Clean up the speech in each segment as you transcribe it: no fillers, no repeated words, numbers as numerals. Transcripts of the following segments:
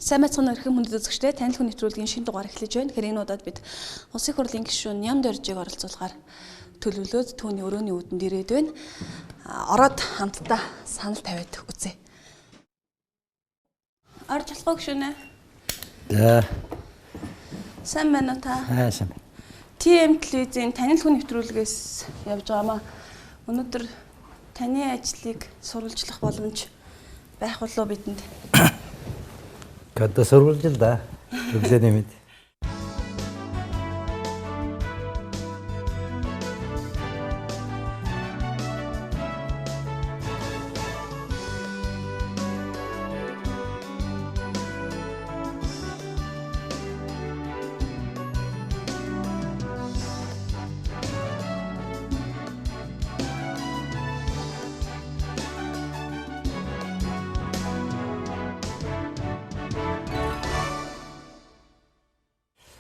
Сайн мэцхан өрхөн хүндэт үзэгчдээ танил хүн нэвтрүүлгийн шинэ дугаар эхлэж байна. Тэгэхээр энэ удаад бид Улсын хурлын гишүүн Ням Доржийг оролцуулахаар төлөвлөөд түүний өрөөний үүдэнд ирээд байна. Ороод хамтдаа санал тавиад үзье. Орж болохгүй гишүүнэ. За. Сайн байна уу та? Сайн. TM телевизийн танил хүн нэвтрүүлгээс явж байгаамаа. Өнөөдөр таны ажлыг сурвалжлах боломж байх болов бидэнд. Когда сурвалжил да. Өглөөний мэд.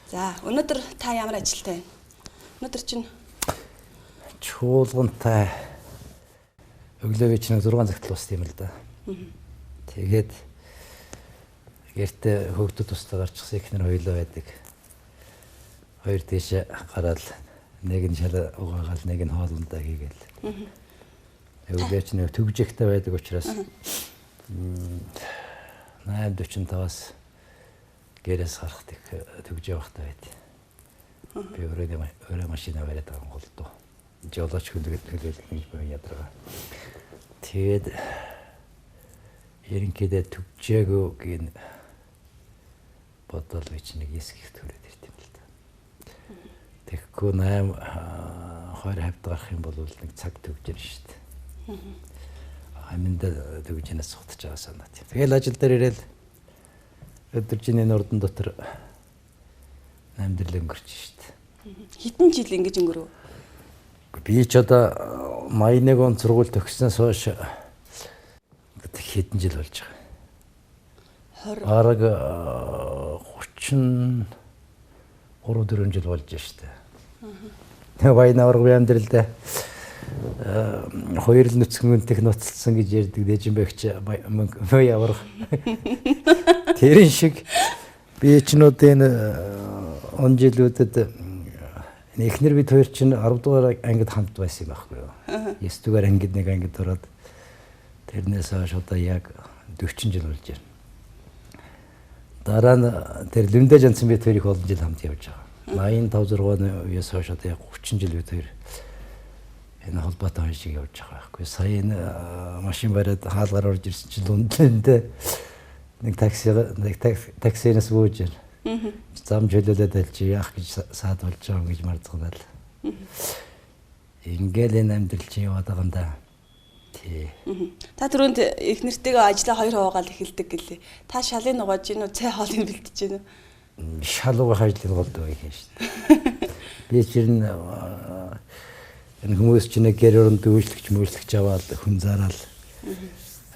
За, өнөөдөр та ямар ажилтай байна? Өнөөдөр чинь чуулгантай өглөө вечер 6 цагт ус тийм л да. Тэгээд гэртээ хөгдөд тустай гарчихсан ихнэр хоёлоо байдаг. Хоёр тийш гараад нэг нь шал угаагаал нэг нь хоолундаа хийгээл. Өглөөч нэг төгжихтэй байдаг учраас 8:45-аас гэрээс гарах төгж явахтай байд. Би өөрөө машина бариад байгаа юм бол доо. Жолооч хөлөөлөх гэж бай ядраа. Тэгээд ерөнхийдөө төгжээгөө гин бодол вич нэг эсгэх төрөд ирд юм л да. Тэгэхгүй 8-20 хавьд гарах юм бол нэг цаг төгжөр шүү дээ. Аминда төгжнээс сутж байгаа санаа тийм. Тэгэл ажил дээр ирээл өдөржиний нурдан дотор амьдрал өнгөрч шít. Хэдэн жил ингэж өнгөрөв? Би ч одоо 81 он сургууль төгссөнөөс хойш хэдэн жил болж байгаа. Араг 33-4 жил болж шít. Баяна ургын амьдралдаа хоёр л нүцгэнтэй ноцлсон гэж ярьдаг дэжин багч мөө явах. Тэрэн шиг би ч нүдэн он жилүүдэд эхнэр бид хоёр чинь 10 дугаар ангид хамт байсан юм байхгүй юу. 9 дугаар ангид нэг ангид ороод тэрнээс хойш одоо яг 40 жил болж байна. Дараа нь тэр Лүмдэ жанцсан бид хоёрыг олон жил хамт явж байгаа. 85 6 оны үеэс хойш одоо яг 30 жил бид хоёр энэ холбоотой хүн шиг явж байгаа байхгүй. Сая энэ машин бариад хаалгаар орж ирсэн чинь Лүмдэндээ нэг таксинаас бууж байна. Зам жөлөөлөд алж яах гэж саад болж байгаа юм гэж мартгадал. Ингээл энэ амьдрал чинь яваад байгаа юм да. Тий. Та түрүүнд эхнэртэйгээ ажлаа 2 хуваагаал эхэлдэг гэлээ. Та шалын нугааж гин үү, цай хоолыг бэлдэж гин үү? Шалууга хажлын голдоо гэх юм шүү дээ. Би чинь энэ хүмүүс чинь гэрөөрөнд дүүжлэгч мөжлөгч аваад хүн зараал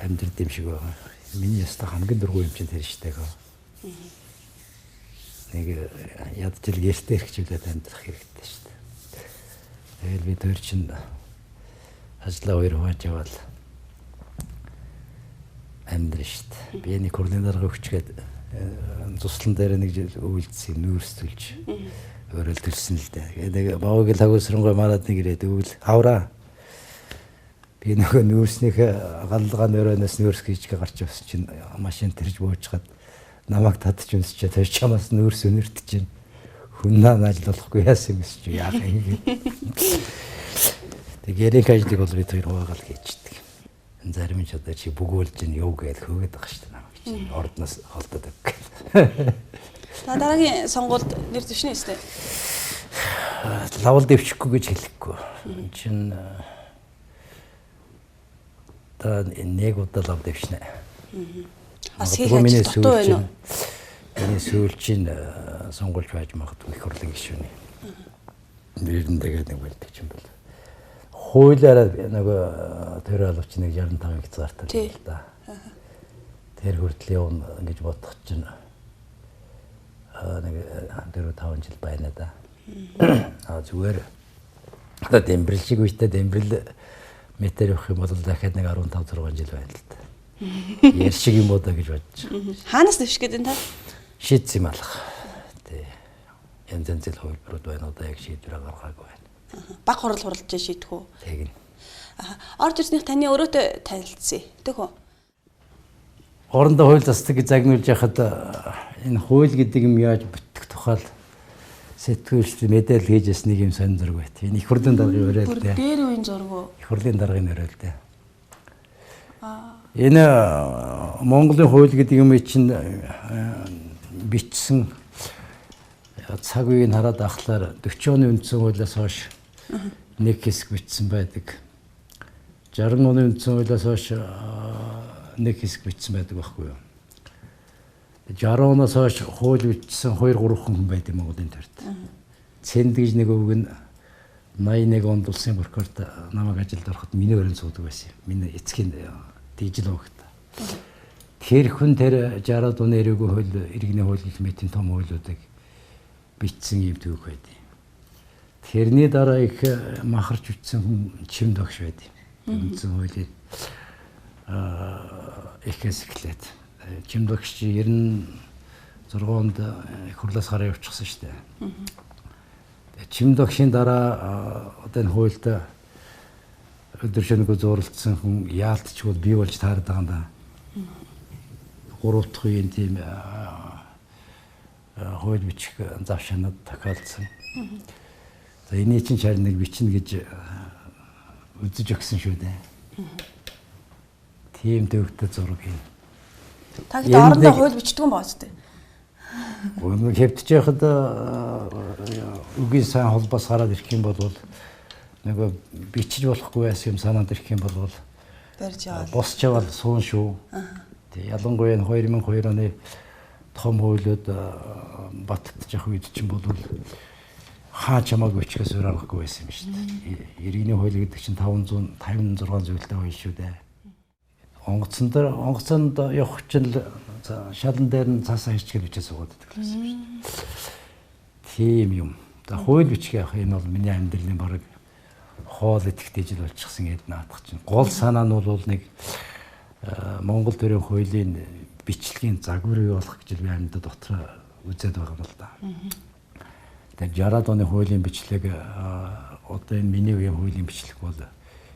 амьдрал юм шиг байгаа. Миний яста хамгийн дургүй юм чинь тэр штэ гоо. Нэг ядчил гэртээ хэрэгжүүлээд амьдрах хэрэгтэй шүү дээ. Тэгэл бид хоёр чинь ажлаа 2 хувааж явал амьдрах шүү дээ. Би нэг хурлын дарга өгчгээд туслан дээр нэг жил үйлдсэн нүүрсэлж өөрөө л төлсөн л дээ. Тэгээд бааг л хагуусрангой манад нэг ирээд өвөл авраа. Би нөгөө нүүрснийхээ галлгааны өрөөнөөс нүүрс гэж гарч явсан чинь машин тэрж буужгаад намайг татж өмсчээ тэр чамаас нүүрс өнөртөж чинь хүн нааж болохгүй яасан юм чи яах юм. Тэг гэрийн ажлыг бол бид хоёр хуваагаал хийждэг. Зарим нь ч одоо чи бүгөөлж ин юу гээл хөөгээд байгаа шүү дээ намайг чи ордноос холдоод авах. Та дараагийн сонгуульд нэр дэвшнэ үстэй. Лавл дэвшихгүй гэж хэлэхгүй. Чин та нэг удаа лав дэвшнэ. Бас хийх ажил дутуу байна уу? Энэ сүүлчийн сонгуульч байж магадгүй их хурлын гишүүний. Нэрэн тэгээд нэг байлдаг юм бол. Хуулиараа нөгөө тэр алууч нэг 65 хязгаартай л да. Тэр хүртэл явна гэж бодох чинь нэг 4-5 жил байна да. Зүгээр одоо дембрэл шиг үедээ дембрэл метр явах юм бол дахиад нэг 15-6 жил байна л да. Ярьшиг юм уу да гэж бодож байгаа. Хаанаас дэвш гэдэг та? Шийдсэн юм алах. Тэ. Янз янзын хувилбарууд байна одоо яг шийдвэр гаргаагүй байна. Баг хурал хуралж шийдэх үү? Тэг нь. Орж ирснийх таны өрөөтэй танилцъя. Тэгэх үү? Орондоо хууль застдаг гэж загнуулж яхад энэ хууль гэдэг юм яаж бүтэх тухайл сэтгүүлч мэдээлэл хийж ясныг юм сонь зураг байт. Энэ их хурлын даргын өрөөл Бүр дээ. дээр үеийн зураг уу? Их хурлын даргын өрөөл дээ. Энэ Монголын хууль гэдэг юм чинь бичсэн цаг үеийг хараад ахлаар 40 оны үндсэн хуулиас хойш нэг хэсэг бичсэн байдаг. 60 оны үндсэн хуулиас хойш нэг хэсэг бичсэн байдаг байхгүй юу? 60 оноос хойш хууль бичсэн 2-3 хүн байд юм Монголын төрд. Цэнд гэж нэг өвг нь 81 онд улсын прокурорт намайг ажилд ороход миний өрөөнд суудаг байсан. Миний эцгийн дижил өгт. Тэр хүн тэр 60-аад оны эрүүгийн хууль, иргэний хууль гэх мэт том хуулиудыг бичсэн юм төвх байдیں۔ Тэрний дараа их махарч үтсэн хүн чимд багш байдیں۔ Үндсэн хуулийг ихээс эхлээд чимд багш 96 онд их хурлаас гараа явчихсан шүү дээ. Чимд багшийн дараа одоо энэ хуульд өдөр шөнөгүй зурлцсан хүн яалтчгүй бий болж таардаг юм да. 3 дахь үеийн тийм хууль бичих завшаанууд тохиолдсон. За энэ чинь чар нэг бичнэ гэж үзэж өгсөн шүү дээ. Тийм төвхтэй зураг юм. Та хэд орондоо хууль бичдэг юм бааз тээ. Өнөө хэвтэж яхад үгийн сайн холбоос хараад ирэх юм бол нөгөө бичиж болохгүй байсан юм санаад ирэх юм бол барьж яваа. Босч явал суун шүү. Тэг ялангуяа 2002 оны том хуулиуд баттчих үед чинь бол хаа чамааг өчгөөс өөр аргагүй байсан юм шүү дээ. Иргэний хууль гэдэг чинь 556 зүйлтэй хууль шүү дээ. Онгоцонд явах чинь шалан дээр нь цаасаа хичгэл бичээ суугаад байдаг байсан юм шүү дээ. Тийм юм. За хууль бичих яах энэ бол миний амьдралын бараг хоол идэхтэй жил болчихсон гэд наадах чинь. Гол санаа нь бол нэг Монгол төрийн хуулийн бичлэгийн загвар юу болох гэж би амьд дотор үзээд байгаа юм л да. Тэгээд 60-аад оны хуулийн бичлэг одоо энэ миний үеийн хуулийн бичлэг бол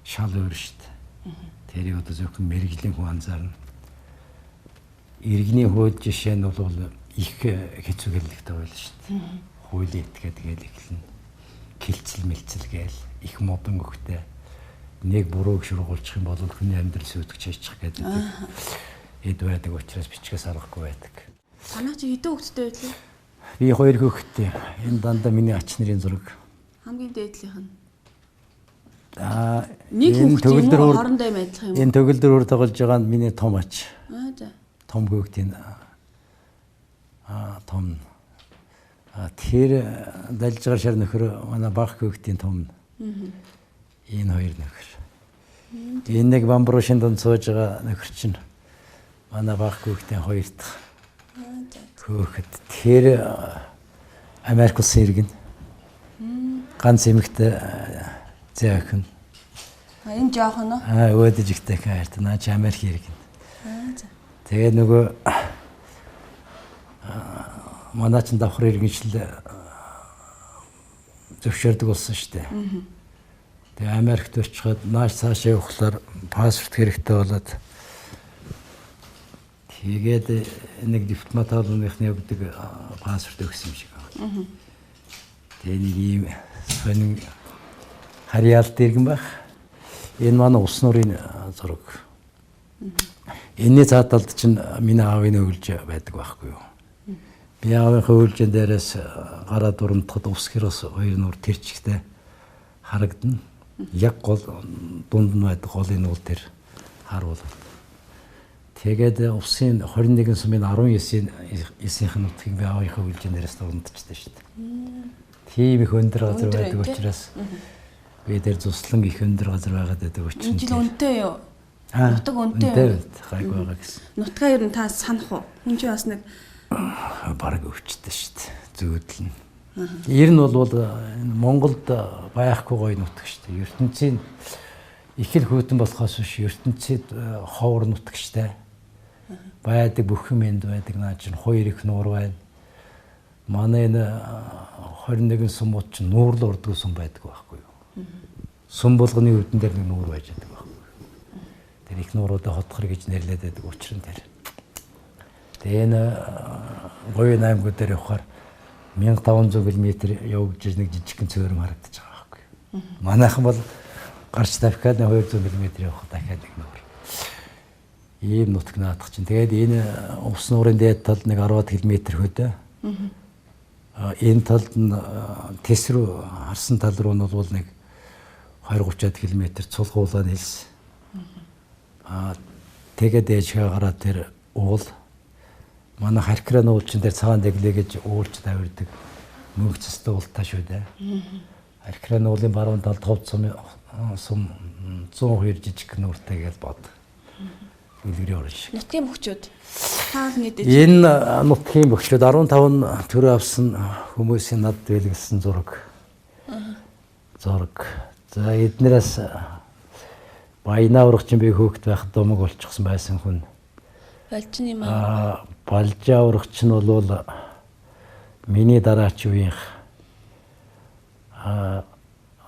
шал өөр шүү дээ. Тэрийг одоо зөвхөн мэрэгжлийн хүн анзаарна. Иргэний хууль жишээ нь бол их хэцүүгэлэгтэй байл шүү дээ. Хуулийн этгээд гээл эхэлнэ. Килцэл гээл их модон өгтэй. Нэг бурууг шургуулчих юм бол хүний амьдрал сүйтгэж хийчих гэдэг. Эд байдаг учраас бичгээс аргагүй байдаг. Танаа чи хэдэн хүүхэдтэй байлээ? Би 2 хүүхэдтэй. Энэ дандаа миний ач нарын зураг. Хамгийн дээдлийнх нь. Нэг хүүхэд юм уу хоорондоо юм адилхан юм уу? Энэ төгөлдөр үр тоглож байгаа нь миний том ач. За. Том хүүхдийн том. Тэр далж байгаа шар нөхөр манай бага хүүхдийн том. Энэ хоёр нөхөр. Энэ нэг бамбуушин донд сууж байгаа нөхөр чинь манай бага хүүхдийн хоёр дахь хүүхэд. Тэр Америк улсын иргэн. Ганц эмэгтэй зээх нь. Энэ жоох нь. Өөдөж ихтэй хайртай. Наа чи Америк иргэн. Тэгээ нөгөө манай ч давхар иргэншил зөвшөөрдөг болсон шүү дээ. Тэгээ Америкт очиход нааш цаашаа явахлаар паспорт хэрэгтэй болоод тэгээд нэг дипломат хаалганы өгдөг паспорт өгсөн юм шиг байна. Тэгээ нэг ийм сонин харьяалт иргэн байх. Энэ манай ус нурын зураг. Энэний цааталд чинь миний аавын өвлж байдаг байхгүй юу? Би аавынхаа өвлжэн дээрээс гараа дурамтахад ус гэрээс хоёр нур тэрчгтэй харагдана. Яг гол дунд нь байдаг голын уул тэр харуул. Тэгээд усын 21 сумын 19-ийн нутгийг би аавынхаа өвлжэн дээрээс дурамтчихсан шүү дээ. Тийм их өндөр газар байдаг учраас би тэр цуслан их өндөр газар байгаад байдаг учраас. Энэ жил үнэтэй юу? Нутаг үнэтэй. Гайг байгаа гэсэн. Нутгаа ер нь та санах уу? Хүн чинь бас нэг бараг өвчтэй шүү дээ. Зөөдлөн. Ер нь бол Монголд байхгүй гоё нутаг шүү дээ. ертөнцийн их л хүйтэн болохоос биш ертөнцид ховор нутагчтай байдаг бүх юм энд байдаг. Наа чинь хоёр их нуур байна. Манай энэ 21 сумууд чинь нуурлал урдгүй сум байдаг байхгүй юу? Сум болгоны үүдэн дээр нэг нуур байж байдаг байхгүй юу? Тэр их нууруудаа хотхор гэж нэрлэдэг байдаг учир нь тэр. Тэгээ энэ Говийн аймаг дээр явахаар 1500 км явж нэг жижигхэн цөөрөн харагдаж байгаа байхгүй юу? Манайхан бол гарч давхиад 200 км явах дахиад нэг нуур. Ийм нутаг наадах чинь. Тэгээд энэ ус нуурын дээд талд нэг 10 км хөдөө. Энэ талд нь тэс рүү харсан тал руу нь бол нэг 20-30 км цулгуулаа хэлсэн. Тэгээд ээжгээ гараад тэр уул манай харкран уул чинь тэр цагаан дэглээ гэж уулж тавирдаг мөнгөцөстэй уултаа шүү дээ. Харкран уулын баруун талд ховд сум 102 жижиг нууртай гэж бод. Үлгэрийн орон шиг. Нутгийн мөхчүүд таал нийтэж энэ нутгийн мөхчүүд 15 төрөө авсан хүмүүсийн над бэлгэлсэн зураг. Зураг. За эднээс баянаа урагчин би хөөхд байхад домог болчихсон байсан хүн. Балжин юм аа. Балжаа урагчин бол миний дараач үеийнх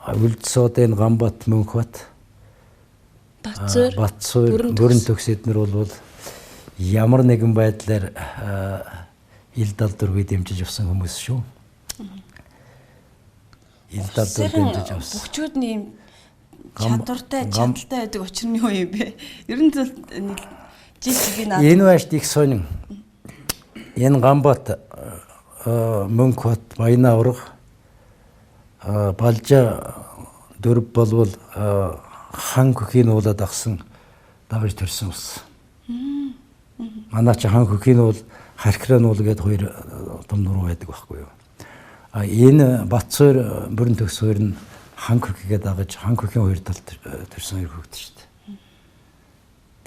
Үлдсодын Гамбат Мөнхбат Батцуур бүрэн төгс эднэр бол ямар нэгэн байдлаар ил дал дургүй дэмжиж явсан хүмүүс шүү. Ил дал дургүй дэмжиж явсан. Бүгчүүд нэм чадвартай байдаг учир нь юу юм бэ? Ер нь жижиг наад. Энэ баашд их сонин. Энэ Гамбат Мөнхбат Баянаа ураг Балжаа дөрв болвол хан хөхийн уулаад агсан дагаж төрсөн ус. Манай чи хан хөхийн уул харкран уул гэдэг хоёр том нуруу байдаг байхгүй юу. Энэ Батцуур бүрэн төгс хоёр нь хан хөхийгээ дагаж хан хөхийн хоёр талд төрсөн хоёр хөгдөж шүү дээ.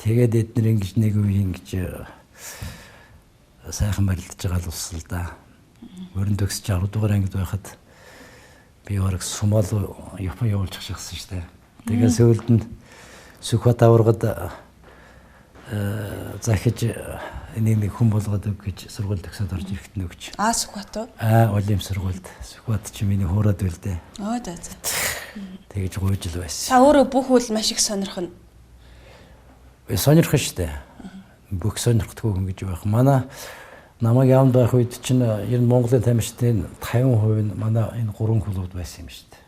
Тэгээд эдгээр ингэж нэг үе ингэж сайхан барилдаж байгаа л ус л да. Бүрэн төгс 60 дугаар ангид байхад би орог Сумал Япон явуулж шахсан шүү дээ. Тэгээд сүүлд нь Сүхбат аваргад захиж нэг хүн болгоод өг гэж сургууль төгсөөд орж ирэхэд нөгч. Сүхбат уу? Олимп сургуульд. Сүхбат чи миний хуураад байлдээ. За. Тэгэж гуйж л байсан. Та өөрөө бүх үл маш их сонирхно. Сонирх шүү дээ. Бүх сонирхдаггүй хүн гэж байх. Манай намайг яванд байх үед чинь ер нь Монголын тамирчдын 50% нь манай энэ 3 клубд байсан юм шүү дээ.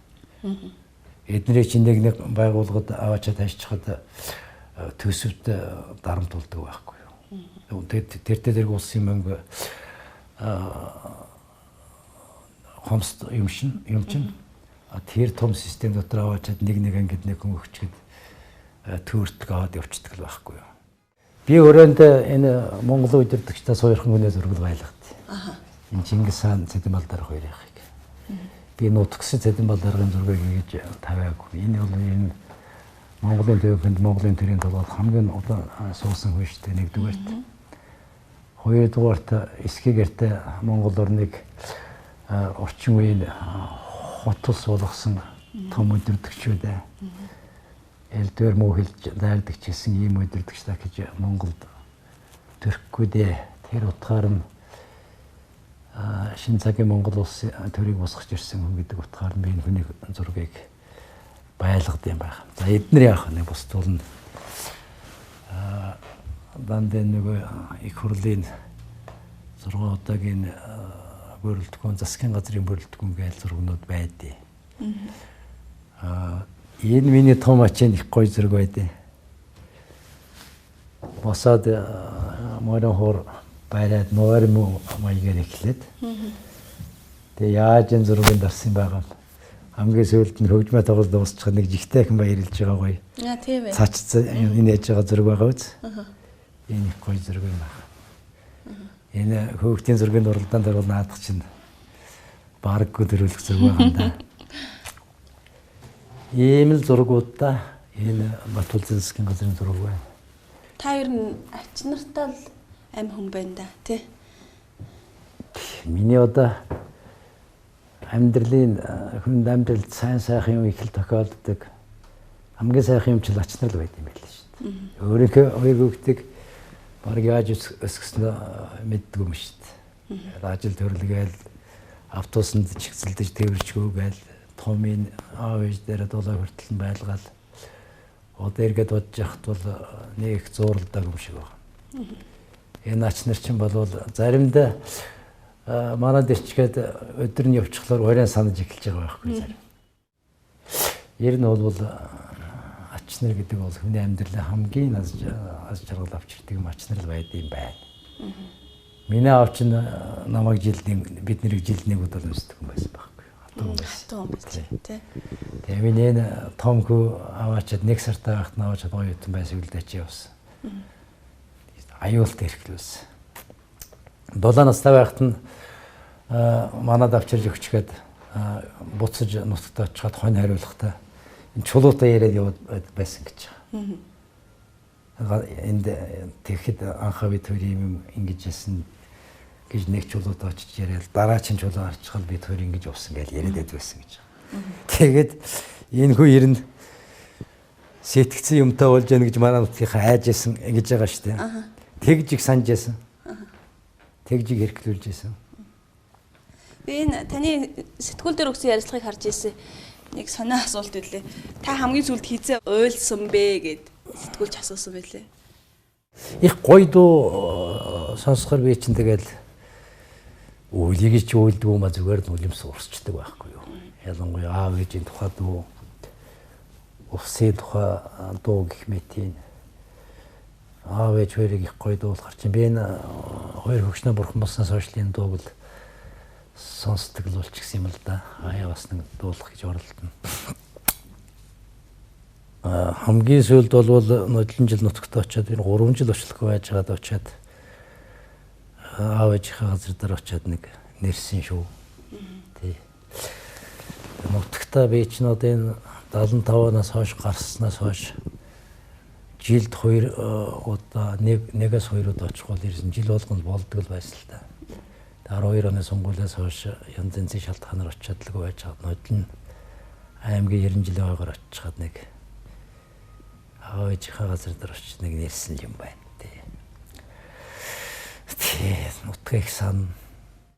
Эднэрийг чинь нэг байгууллагад аваачаад хайчхад төсөвт дарамтуулдаг байхгүй юу. Тэр дээр улсын мөнгө хомс юм чинь тэр том систем дотор аваачаад нэг ангид нэг хүн өгчгээд төөртөг аваад явчихдаг л байхгүй юу. Би өрөөнд энэ Монгол удирдагчдаа сууярхан хүнээс өргөл байлгад. Энэ Чингис хаан Цэдэнбал дарга хоёр яхих. Би нутгсан Цэдэнбал даргын зургийг ингэж тавиагүй. Энэ бол энэ Монголын төвөнд Монголын төрийн толгойд хамгийн удаан суусан хүн шүү дээ нэгдүгээрт. Хоёрдугаарт эсхий гэртээ Монгол орныг орчин үеийн хотос болгосон том удирдагчуд ээ. Элдвэр муу хэлж дайрдаг ч гэсэн ийм удирдагч та гэж Монголд төрөхгүй дээ. Тэр утгаар нь шинэ цагийн Монгол улсын төрийг босгож ирсэн хүн гэдэг утгаар нь би энэ хүний зургийг байлгад юм байна. За эдгээр яах вэ? Бусдуулна. Дандаа нөгөө их хурлын 6 удаагийн бүрэлдэхүүн засгийн газрын бүрэлдэхүүн гээл зургнууд байдیں۔ Энэ миний том ачаан их гоё зэрэг байдیں۔ Босоод морин хор байраад нойр маягаар эхлээд. Тэгээ яаж энэ зургийг дарсан байгаа юм. Хамгийн сүүлд нь хөгжмөө тоглож дуусчих нэг жигтэй хэн баярлж байгаа гоё. Тийм ээ. Цаач энэ ээж байгаа зураг байгаа үз. Энэ их гоё зураг юм байна. Энэ хөгжтийн зургийн уралдаан дээр бол наадах чинь бараггүй төрөлх зураг байгаа юм да. Ийм л зургуудаа энэ Батулзын засгийн газрын зураг байна. Та ер нь ач нартай л амь хүн байна да тий. Миний одоо амьдралын хүнд амьдралд сайн сайхан юм их л тохиолддог. хамгийн сайхан юм чил ач нар л байд юм байл шүү дээ. Өөрийнхөө хоёр хүүхдийг баг яаж өсгснөө мэддэг юм шүү дээ. Ажил төрлөгээл автобусанд чигцэлдэж тэрвэрчгөөгээл томын аав ээж дээр дулаа хүртэл нь байлгаал одоо эргээд бодож яхад бол нэг зууралдаг юм шиг байна. Энэ ач нар чинь бол заримдаа манад ирчгээд өдөр нь явчихлаар оройн санаж эхэлж байгаа байхгүй зарим. Ер нь бол ач нар гэдэг бол хүний амьдралын хамгийн аз жаргал авч ирдэг юм ач нар л байд юм байна. Миний аав чинь намайг бид нэрийг жилд нэг удаа үздэг юм байсан байхгүй. Хатуу юм байсан тий. Тэгээ миний том хүү аваачаад нэг сартаа байхад наваачаад гоё юм байсан үлдээ чи явсан. Аюулт ирэхлүүлсэн. 7 настай байхад нь манад авчирж өгчгээд буцаж нутагтаа очиход хонь хариулахдаа энэ чулуутаа яриад яваад байсан гэж байгаа. Энд тэгэхэд анхаа бид хоёр юм ингэж яасан гэж нэг чулуутаа очиж яриад дараа чинь чулуу арчхал бид хоёр ингэж явсан гэж яриад байсан гэж байгаа. Тэгээд энэ хүү ер нь сэтгцэн юмтай болж яана гэж манай нутгийнхаа айжсэн гэж байгаа шүү дээ. Тэгж их санаж яасан. Тэгж их хэрхлүүлж яасан. Би энэ таны сэтгүүл дээр өгсөн ярилцлагыг харж ирсэн. Нэг сонио асуулт үлээ. Та хамгийн сүүлд хизээ уйлсан бэ гэд сэтгүүлч асуусан байлээ. Их гоё дуу сонсохоор би чинь тэгэл үлийг ч уйлдаг юм а зүгээр нь үлэмс урсчдаг байхгүй юу. Ялангуяа аав ээжийн тухай дуу, усын тухай дуу гэх мэтийн аав ээж хоёрыг их гоё дуулахар чинь би энэ хоёр хөгшнөө бурхан болсноос хойш энэ дууг л сонсдог л болчихсон юм л да. Аяа бас нэг дуулах гэж оролдоно. Хамгийн сүүлд бол нодлон жил нутагтаа очиад энэ 3 жил очлохгүй байж байгаад очиад аав ээжийнхээ газар дээр очиад нэг нэрсэн шүү. Тий. Нутагтаа би ч нод энэ 75-наас хойш гарснаас хойш жилд 2 удаа нэгээс 2 удаа очих бол ирсэн жил болгоно болдог л байсан л да. 12 оны сонгуулиас хойш янз янзын шалтгаанаар очиад л байж байгаа. Нодлон аймгийн 90 жилийн ойгоор очиад нэг аав ээжийнхээ газар дээр очиж нэг нэрсэн юм байна. Тий, нутаг их сан.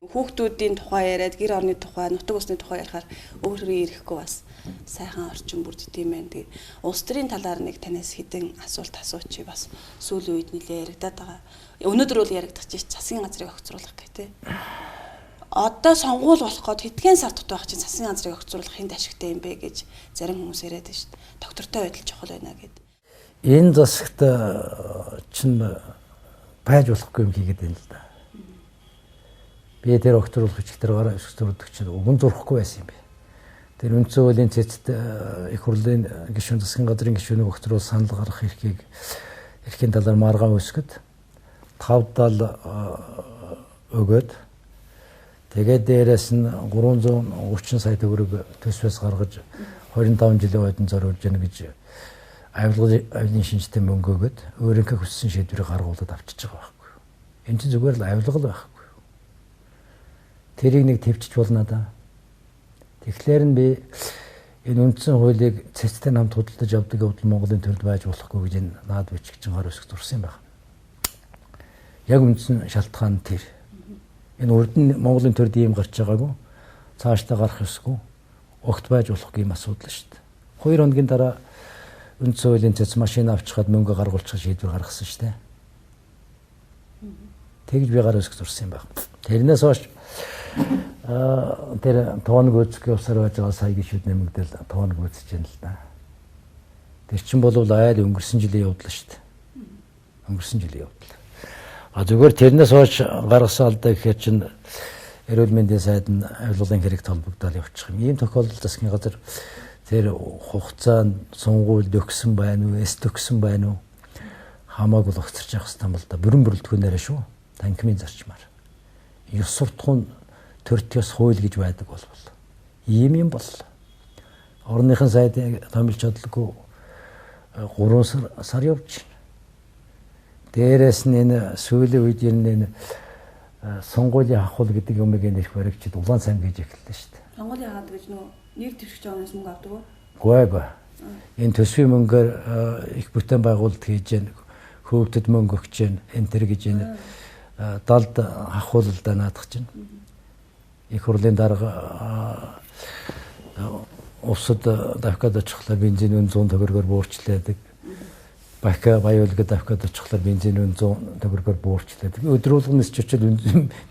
Хүүхдүүдийн тухай яриад гэр орны тухай, нутаг усны тухай ярихаар өөрөөрөө ирэхгүй бас сайхан орчин бүрддэг юм байна. Тэгээ улс төрийн талаар нэг танаас хэдэн асуулт асуучих бас сүүлийн үед нэлээ яригадаад байгаа. Өнөөдөр бол яригдах чинь засгийн газрыг огцруулах гэх тээ. Одоо сонгуул болох гээд хэдхэн сар дут байх чинь засгийн газрыг огцруулах хэнд ашигтай юм бэ гэж зарим хүмүүс яриад байна шүү дээ. Доктортой байдал чухал байна гэд. Энэ засагт чинь байж болохгүй юм хийгээд байна л да. Би тэр огцруулах хүчтэй гараа өсгөрдөг чинь уган зурхгүй байсан юм бэ. Тэр үндсэн хуулийн цэцэд их хурлын гишүүн засгийн газрын гишүүнийг огцруул санал гаргах эрхийн талаар маргаан өсгөд 570 өгөөд тэгээд дээрэс нь 330 сая төгрөг төсвөөс гаргаж 25 жилийн хойд зориулж яана гэж авилгын шинжтэй мөнгө өгöd өөрийнхөө хүссэн шийдвэрийг гаргуулад авчиж байгаа байхгүй. Энд чинь зүгээр л авилга л байхгүй. Тэрийг нэг төвчж болно да. Тэгэхээр нь би энэ үндсэн хуулийг цэцтэй намд худалдаж авдаг явдал Монголын төрд байж болохгүй гэж энэ наад бичгчин гар өсгөх зурсан юм байна. Яг үндсэн шалтгаан тэр. Энэ урд нь Монголын төрд ийм гарч байгаагүй. Цаашдаа гарах ёсгүй. Огт байж болохгүй юм асуудал шүү дээ. 2 хоногийн дараа үндсэн хуулийн цэц машин авчихад мөнгө гаргуулчих шийдвэр гаргасан шүү дээ. Тэгж би гар өсгөх зурсан юм байна. Тэрнээс хойш тэр тооног үүсгэх явсаар байж байгаа сая гişүүд нэмэгдэл тооног үүсэж байна л да. Тэр чинь бол айл өнгөрсөн жилийн явдал шүү дээ. Өнгөрсөн жилийн явдал. Зүгээр тэрнээс хойш гаргасан алдаа гэхээр чинь эрүүл мэндийн сайд нь авилгалын хэрэг толбогдоод явчих юм. Ийм тохиолдолд засгийн газар тэр хугацаанд сонгуульд өгсөн байна уу, эс төгсөн байна уу хамаагүй л огцорч явах хэрэгтэй бол да. Бүрэн бүрэлдэхүүнээрээ шүү. Танхимын зарчмаар. Ёс суртахуун төртгөөс хууль гэж байдаг болвол ийм юм бол орныхон сайд томилж чадлаггүй 3 сар явж байна. Дээрээс нь энэ сүүлийн үед энэ сонгуулийн хахуул гэдэг юмыг нэрх баригчид улаан сайн гэж эхэллээ шүү дээ. Сонгуулийн хаад гэж нөө нэр дэвшигч оноос мөнгө авдаг уу? Гүйгүй. Энэ төсвийн мөнгөөр их бүтээн байгуулалт хийж гэн хөвгдөд мөнгө өгч гэн энэ төр гэж энэ далд хахуулалдаа наадах чинь. Их хурлын дарга улсад давхад очихлаа бензин үн 100 төгрөгөөр буурчлаадаг. Бака баяуулгад давхад очихлаа бензин үн 100 төгрөгөөр буурчлаадаг. Өдрүүлгэнээс ч очил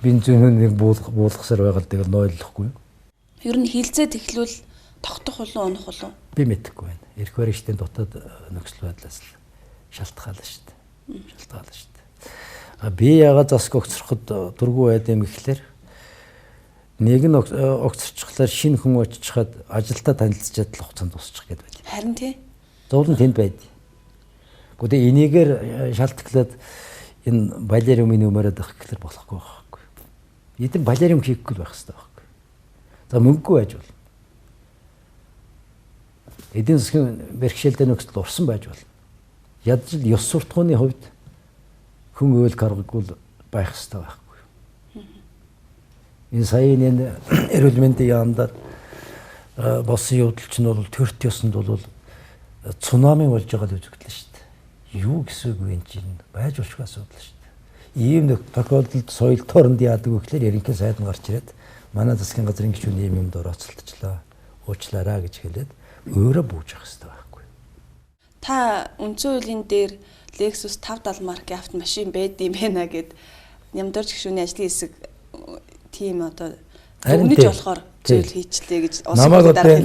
бензин үнийг буулгасаар байгаа гэдэг нь ойлгохгүй. Ер нь хилцээд эхлүүл тогтох болов унах болов? Би мэдэхгүй байна. Ирэх баригчдын дотоод нөхцөл байдлаас л шалтгаална шүү дээ. Шалтгаална шүү дээ. Би яагаад засаг огцроход дургүй байд юм гэхлээр нэг нь огцорчихлаар шинэ хүн очичхад ажилдаа танилцчаад л хугацаанд дуусчих гээд байд. Харин тий. Зовлон тэнд байд. Гэхдээ энийгээр шалтгаалаад энэ балериумын нөмөрөд авах гэхлээр болохгүй байхгүй. Эдэн балериум хийхгүй байх хэрэгтэй байхгүй. За мөнгөгүй байж бол. Эдийн засгийн бэрхшээлтэй нөхцөл урсан байж болно. Ядаж л ёс суртахууны хувьд хүн өөл гаргагүй байх хэрэгтэй байхгүй. Энэ саяын энэ эрүүл мэндийн яамдаар болсон явдал чинь бол төрт ёсонд бол цунами болж байгаа л үзэгдлээ шүү дээ. Юу гэсэн үг вэ чинь байж болчих асуудал шүү дээ. Ийм нэг тохиолдолд соёл торонд яадаг вэ гэхээр ерөнхий сайд нь гарч ирээд манай засгийн газрын гишүүн ийм юмд орооцолтчлаа, уучлаарай гэж хэлээд өөрөө бууж явах хэрэгтэй байхгүй. Та үндсэн хуулийн дээр Lexus 570 маркийн автомашин байд юм байна гэд Нямдорч гишүүний ажлын хэсэг тийм одоо өгнөж болохоор зүйл хийчлээ гэж намайг одоо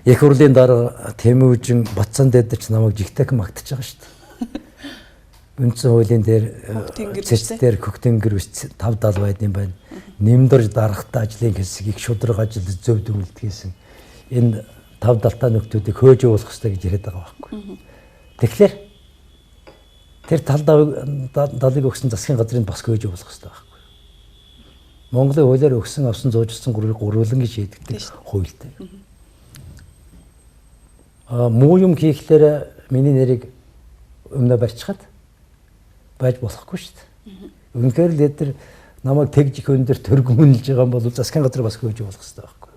их хурлын дараа Тэмүүжин Батцан дээр ч намайг жигтэйг магтаж байгаа шүү дээ. Үндсэн хуулийн дээр цэцтэр Хөгтөнгөр үс 570 байд юм байна. Нэмдорж дарахтаа ажлын хэсгийг шудраг ажил зөв дүгнэлтгийсэн. Энэ 570 нөхдүүдийг хөөж явуулах хэрэгтэй гэж яриад байгаа байхгүй. Тэгэхээр тэр талдавыг өгсөн засгийн газрын бас хөөж явуулах хэрэгтэй байхгүй. Монголын хуулиар өгсөн авсан зоожсон гурван гэж шийдэгдэг хуультай. Муу юм хийхлээр миний нэрийг өмнө барьчихад байж болохгүй шүү дээ. Үнэхээр л эдгээр намайг тэгж их өндөр төргөмөлж байгаа юм бол засгийн газар бас хөөж явуулах хэрэгтэй байхгүй.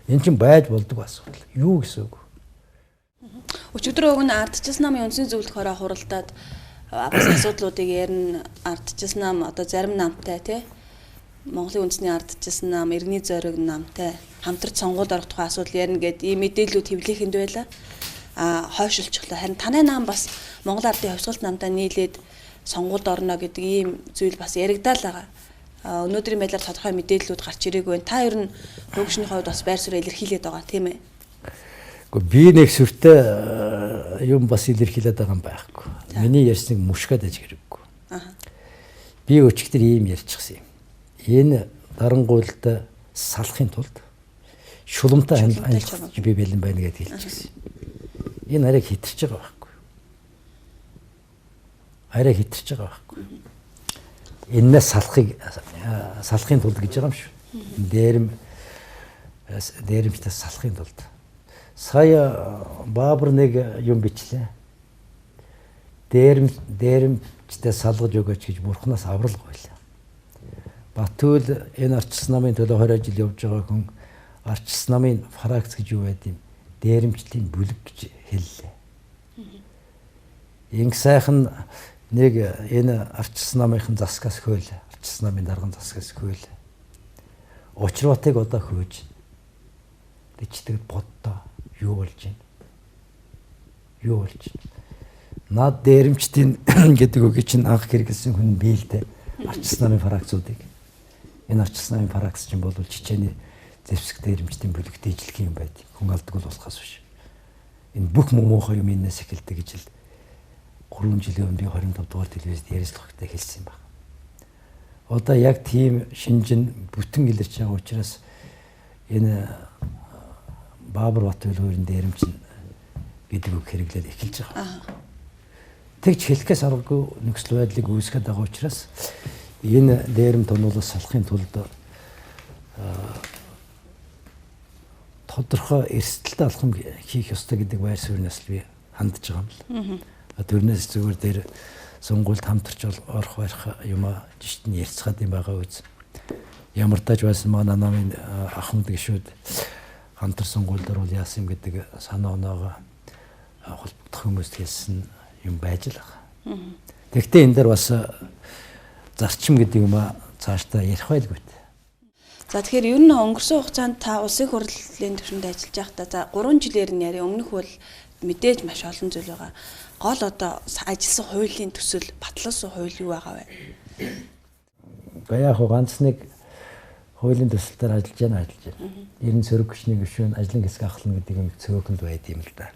Энэ чинь байж болдог асуудал. Юу гэсэн үг? Өчигдөр өгн ардчилсан намын үндсэн зөвлөх хороо хуралдаад бас асуудлуудыг ярина. Ардчилсан нам одоо зарим намтай тий Монголын үндэсний ардчилсан нам, иргэний зориг намтай хамтарч сонгуульд орох тухай асуудал ярина гэд ийм мэдээлэлүүд хэвлэхэнд байла. Хойшилчихлаа. Харин танай нам бас Монгол ардын хувьсгалт намтай нийлээд сонгуульд орно гэдэг ийм зүйл бас яригдал байгаа. Өнөөдрийн байдлаар тодорхой мэдээллүүд гарч ирээгүй байна. Та ер нь хөгжмийн хувьд бас байр суурь илэрхийлээд байгаа тийм ээ. Гэхдээ би нэг сүртэй юм бас илэрхийлээд байгаа юм байхгүй. Миний ярьсныг мушгаад аж хэрэггүй. Би өчигдөр ийм ярьчихсан юм. Энэ дарангуйлд салахын тулд шулуумтай хандлагч би бэлэн байна гэдгийг хэлчихсэн. Энэ арай хитэрч байгаа байхгүй. Арай хитэрч байгаа байхгүй. Энэс салахын тулд гэж байгаа юм шүү. Дээрэмчтэй салахын тулд. Сая Баабар нэг юм бичлээ. Дээрэмчтэй салгаж өгөөч гэж бурхнаас аврал гойлаа. Батүл энэ арчилсан намын төлөө 20 жил явж байгаа хүн арчилсан намын фракц гэж юу байд юм? Дээрэмчлийн бүлэг гэж хэллээ. Инг сайхан нэг энэ арчилсан намынхын засгаас хөөл, арчилсан намын дарган засгаас хөөл. Учруудыг одоо хөөж. Дичтэд боддоо юу болж байна? Юу болж байна? Наад дээрэмчдийн гэдэг үг чинь анх хэрэгэлсэн хүн биэлдэ арчилсан намын фракцуудыг. Энэ арчилсан намын фракц чинь бол Чечений зэвсэг дээрэмчдийн бүлэгт ижлэх юм байд. Хүн алдаг бол болохоос биш. Энэ бүх муухай юм энэс эхэлдэг гэж л 3 жилийн өмнө би 25 дугаар телевизэд ярилцлагатай хэлсэн юм байна. Одоо яг тийм шинжин бүтэн илэрч байгаа учраас энэ Баабар Батүл хоёрын дээрэмч гэдэг үг хэрэглээд эхэлж байгаа. Тэгж хэлэхээс аргагүй нөхцөл байдлыг үүсгэж байгаа учраас энэ дээрэмт тонуулаас салахын тулд тодорхой эрсдэлтэй алхам хийх ёстой гэдэг байр суурьнаас л би хандж байгаа юм л. Тэрнээс зүгээр дээр сонгуульд хамтарч орох барих юм жишт нь ярьцгаад юм байгаа үз. Ямар тааж байсан манай намын ахмад гişүүд хамтар сонгуульд бол яасан гэдэг санаа оноогоо холбогдох хүмүүст хэлсэн юм байж л байгаа. Тэгвэл энэ дээр бас зарчим гэдэг юм а цаашдаа ярих байлгүй. За тэгэхээр ер нь өнгөрсөн хугацаанд та улсын хурлын түвшинд ажиллаж байхдаа за 3 жилээр нь яри өмнөх бол мэдээж маш олон зүйл байгаа. Гол одоо ажилласан хуулийн төсөл, батлуулсан хууль юу байгаа вэ? Яг ганц нэг хуулийн төсөлтөөр ажиллаж байна. Ер нь сөрөг хүчний гишүүн ажлын хэсэг ахлана гэдэг юм цөөхөнд байд юм л да.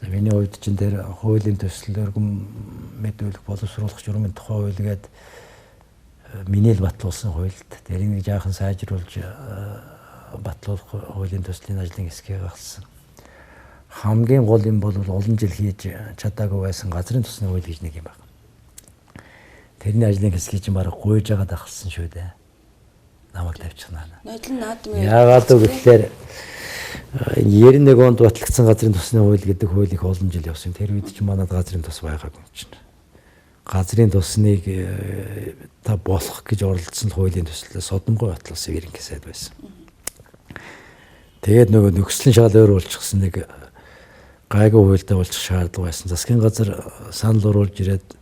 За миний хувьд чинь тэр хуулийн төсөл өргөм мэдүүлэх боловсруулах журмын тухай хууль гээд миний л батлуулсан хуульд тэрийг нэг жаахан сайжруулж батлуулах хуулийн төслийн ажлын хэсгийг гаргасан. Хамгийн гол юм бол олон жил хийж чадаагүй байсан газрын тусны хууль гэж нэг юм байна. Тэрний ажлын хэсгийг чинь бараг гуйж агаад ахсан шүү дээ. Намайг тавьчихнаа. Нодлон наадмын. Яагаад гэвэл 91 онд батлагдсан газрын тусны хууль гэдэг хууль их олон жил явсан. Тэр үед ч манад газрын тус байгаагүй юм чинь. Газрын тусныг та болох гэж оролдсон хуулийн төслөөс содомгой батлуулсан ерөнхий сайд байсан. Тэгээд нөгөө нөхцөлийн шалгаар уулзчихсан нэг гайгүй хуультай уулзах шаардлага байсан. Засгийн газар санал оруулж ирээд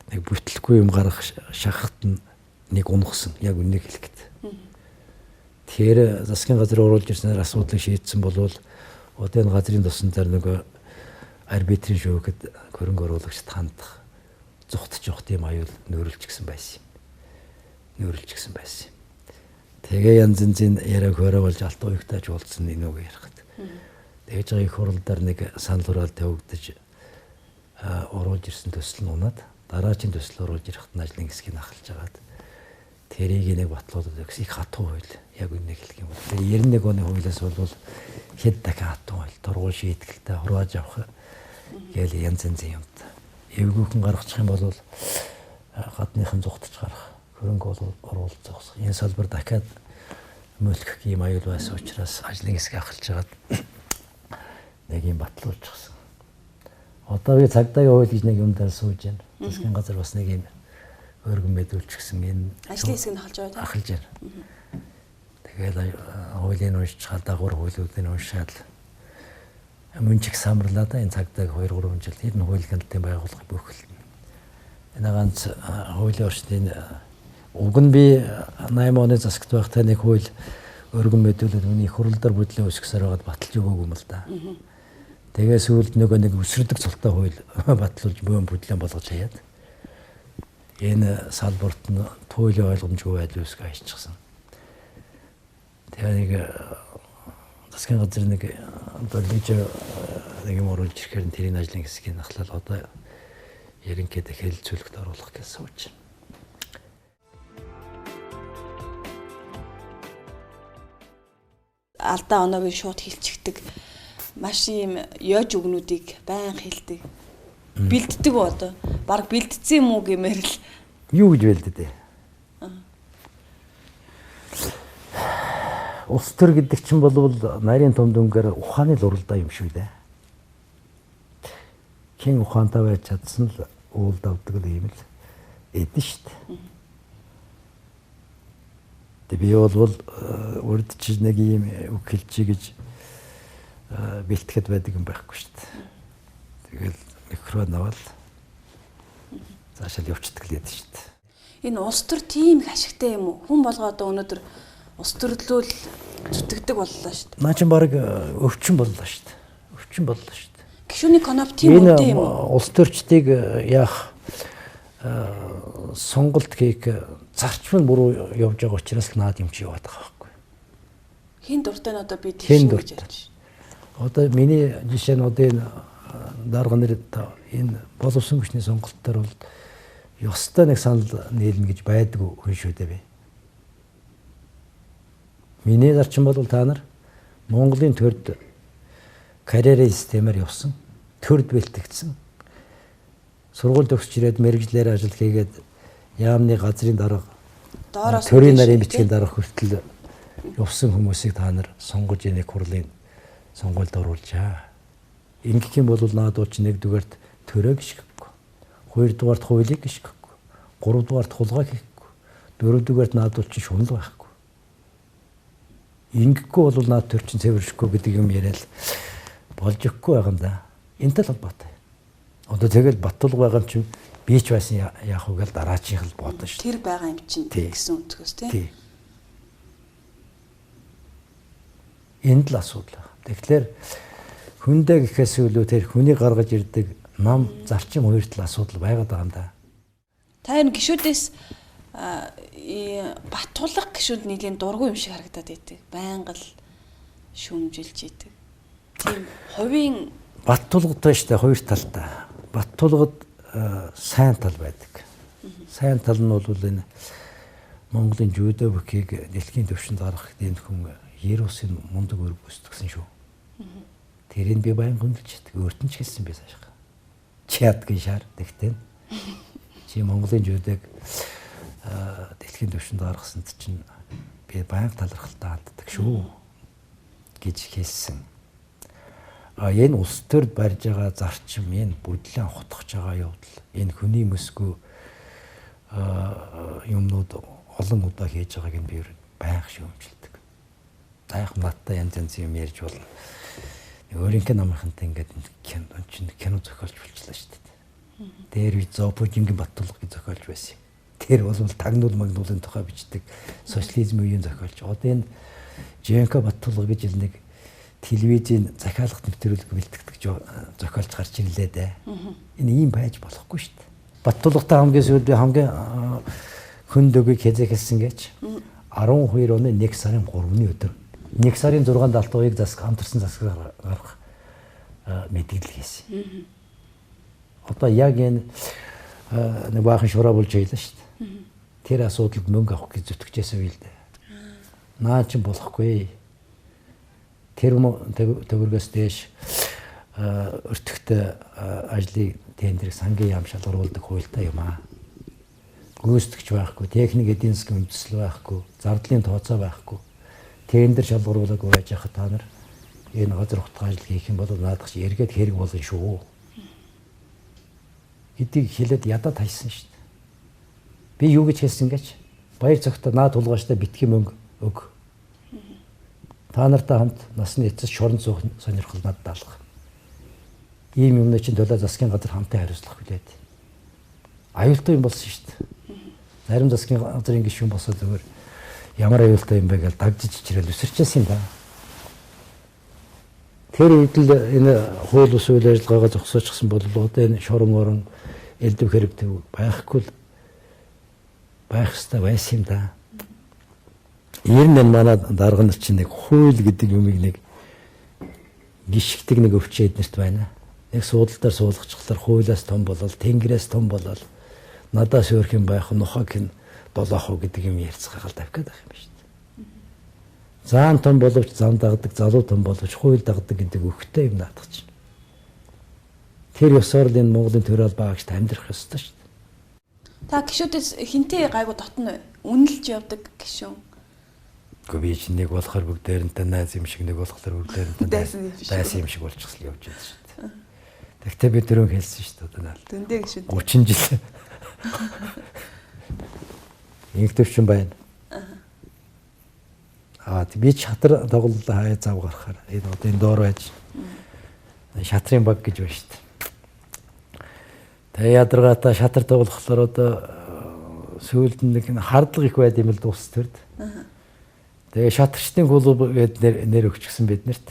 нэг бүтлэхгүй юм гаргах шахахт нэг унахсан. Яг үнийг хэлэхэд. Тэгэхээр засгийн газар оруулж ирсэнээр асуудлыг шийдсэн болвол одоо энэ газрын тусан дээр нөгөө арбитрийн шүүхэд хөрөнгө оруулагчд хандах зүгтж явах тийм аюул нөөрлж гисэн байсан юм. Тэгээ янз янзын яриаг хөрөө болж алт уягтааж уулзсан энэ үг ярихад. Тэгэж байгаа их хурлаар нэг санал хураалт тавигдаж оруулж ирсэн төсөл нь унаад дараагийн төсөл оруулж ирэхэд нь ажлын хэсгийг ахалж агаад тэрийг нэг батлуулаад өгс их хатуу хууль. Яг үнийг хэлэх юм бол 91 оны хуулиас бол хэд дахин хатуу хууль тургуул шийдгэлтэй хурааж авах гээл янз янзын юмд. Эвгүйхэн гаргачих юм бол гадныхан зүгтж гарах хөрөнгө оруулалт зогсох. Энэ салбар дахиад мөлхөх юм аюул байсан учраас ажлын хэсгийг ахалж агаад нэг юм батлуулчихсан. Одоо би цагдаагийн хууль гэж нэг юм дээр сууж байна. Засгийн газар бас нэг юм өргөн мэдүүлчихсэн энэ ажлын хэсэг нь ахалж байна. Тэгээд хуулийн уншичаад дагуур хуулиудыг уншаад мөнчиг самарлаа да энэ цагдаагийн 2-3 жил энэ хууль гэнэлтийн байгууллага бүхэл. Энэ ганц хуулийн орчны уг нь би 8 оны засагт байхдаа нэг хууль өргөн мэдүүлээд миний хурлаар бүдлийн өсгсээр байгаад баталж өгөөгүй юм л да. Тэгээ сүүлд нөгөө нэг өсрөдөг цултай хууль батлуулж бөөн бүдлэн болгож хаяад энэ салбарт нь туйлын ойлгомжгүй байдал үүсгэж хайчихсан. Тэгээ нэг засгийн газар нэг болиж нэг юм оруулж ирэхээр тэрийн ажлын хэсгийг нахлал одоо ерөнхийдөө хэлэлцүүлэгт оруулах гэж сууж байна. Алдаа оноог шууд хилчигдэг маш юм ёж өгнүүдийг байн хэлдэг. Бэлддэг үү одоо? Бараг бэлдсэн юм уу гэмээр л. Юу гэж бэлддэг? Улс төр гэдэг чинь бол нарийн том дүнгээр ухааны л уралдаа юм шүү дээ. Хэн ухаантай байж чадсан л уул давдаг юм л эдэн шүү дээ. Тэг би бол урдч нэг юм үг хэлчихье гэж бэлтгэхэд байдаг юм байхгүй шүү дээ. Тэгэл микрофон аваад цаашаа явчихдаг л яд шүү дээ. Энэ улс төр тийм их ашигтай юм уу? Хүн болгоо одоо өнөөдөр улс төрлөл зүтгэдэг боллоо шүү дээ. Наа чинь баг өвчин боллоо шүү дээ. Гишүүний коноп тийм үгүй юм уу? Улс төрчдийг яах сонголт хийх зарчим нь буруу явж байгаа учраас наад юм чи яваад байгаа байхгүй. Хин дуртай нь одоо би тийм гэж ярьж байна. Одоо миний жишээ нь одоо энэ дарга нэр энэ боловсон хүчний сонголт төр бол ёстой нэг санал нийлнэ гэж байдгүй хүн шүү дээ би. Миний зарчим бол та нар Монголын төрд карьерийн системээр явсан, төрд бэлтгэгдсэн. Сургууль төгсч ирээд мэрэгжлээр ажил хийгээд яамны газрын дарга төрийн нарийн бичгийн дарга хүртэл явсан хүмүүсийг та нар сонгож нэг хурлын сонгуульд оруулжаа. Ингэх юм бол наадуу чи нэгдүгээрт төрөө гიშгэхгүй. Хоёрдугаарт хуулийг гიშгэхгүй. Гуравдугаарт хулгай хийхгүй. Дөрөвдүгээрт наадуу чи шунал байхгүй. Ингэхгүй бол наад төр чин цэвэршихгүй гэдэг юм яриад болж өгөхгүй байгаа юм да. Энтэй л холбоотой. Одоо тэгэл Баттулга байгаа юм чинь би ч байсан яах вэ гэж дараачих л бодно шүү. Тэр байгаа юм чинь гэсэн үгс тий. Энд л асуудал. Тэгэхээр хүндээ гэхээс илүү тэр хүний гаргаж ирдэг нам зарчим хоёр тал асуудал байгаад байгаа юм да. Та энэ гişүүдээс Баттулга гişүүд нэлийн дургүй юм шиг харагдаад байдаг. Байнга л шүүмжилж идэг. Тийм хувийн Баттулгатай шүү дээ хоёр талтай. Баттулгад сайн тал байдаг. Сайн тал нь бол энэ Монголын жүдо бүхийг дэлхийн түвшинд гаргах энэ хүн Ерөөсийн мундаг өрг өсдөгсөн шүү. Тэрийг би баян гомдолж идэг. Өөрт нь ч хэлсэн би цаашаа. Чи ядгийн шар тэгтэн. Чи Монголын жүдэг дэлхийн түвшинд гаргасанд чинь би баян талархалтай ханддаг шүү гэж хэлсэн. Энэ улс төрд барьж байгаа зарчим, энэ бүдлэн хотгож байгаа явдал, энэ хүний мэсгүй юмнууд олон удаа хийж байгааг нь би байнга шүүмжилдэг. За яг надтай янз юм ярьж болно. Өөрийнхөө намынхантай ингээд кино зохиолж болчихлоо шүү дээ. Дээр үе Зоопожингийн Баттулга гэж зохиолж байсан юм. Тэр бол тагнуул магнуулын тухай бичдэг социализм үеийн зохиолч. Одоо энэ Женко Баттулга гэж нэг телевизийн захиалгад нэвтрүүлэг бэлтгэдэг зохиолч гарч ирлээ дээ. Энэ ийм байж болохгүй шүү дээ. Баттулгатай хамгийн сүүлд хамгийн хүнд өгийг хэзээхэлсэн гэж 12 оны 1 сарын 3-ны өдөр 1 сарын 6-нд алтууыг хамтарсан засаг гаргах мэдээлэл хийсэн. Одоо яг энэ нэг баахан шураа болж байлаа шүү дээ. Тэр асуудалд мөнгө авах гэж зүтгэжсэн үйл дээ. Наа чи болохгүй. Тэр төгөргөөс дээш өртөгтэй ажлын тендерийг сангийн яам шалгаруулдаг хуультай юм аа. Гүйцэтгэж байхгүй, техник эдийн засгийн үндэслэл байхгүй, зардлын тооцоо байхгүй. Тендер шалгаруулаг байж хахад та нар энэ газар утга ажил хийх юм бол наадах чи эргээд хэрэг болно шүү. Эдийг хэлээд ядаад хайсан шүү дээ. Би юу гэж хэлсэн гэж баяр цогтой наад тулгаачтай битгий мөнгө өг. Та нартай хамт насны эцэс шорон цог сонирхол над даалгах. Ийм юмны чинь төлөө засгийн газар хамтаа хариуцлах хүлээд. Аюултай юм болсон шүү дээ. Зарим засгийн газрын гишүүн босоо зүгээр ямар аюултай юм бэ гэж дагжиж чирэл өсөрчээсэн юм да. Тэр үед л энэ хууль ус үйл ажиллагаагаа зогсоочихсан бол одоо энэ шорон орон элдв хэрэг төв байхгүй л байх ёстой байсан юм да. Ер нь манай дарга нар чинь нэг хууль гэдэг юмыг нэг гიშгдэг нэг өвчөөд нэрт байна. Нэг суудалтаар суулгачихлаар хуулиас том болол, тэнгэрээс том болол, надаас өөр юм байх нохог ин долоохоо гэдэг юм ярьцгаагаал тавьгаад байх юм шүү дээ. Заан том боловч зам дагдаг, залуу том боловч хууль дагдаг гэдэг өгөхтэй юм наадах чинь. Тэр ёсоор л энэ Монголын төрөл багш амьдрах ёстой шүү дээ. Та гişүүдээс хинтээ гайгүй дотно үнэлж явдаг гişүүн. Гэхдээ би чинь нэг болохоор бүгдээрэнтэй найз юм шиг, нэг болохоор бүгдээрэнтэй дайсан юм шиг болчихсон явж байгаа шүү дээ. Тэгтээ би дөрөв хэлсэн шүү дээ. Дүндээ гişүүд. 30 жил. Инх төвчин байна. Би шатар тоглолт хаяа зав гарахаар энэ одоо энэ доор байж шатрын баг гэж байна шүү дээ. Тэгээ ядаргаата шатар тоглохлоор одоо сүүлд нэг хардлага их байд юм л дуус төрд. Тэгээ шатарчдын клуб гэдэг нэр өгчихсэн биднэрт.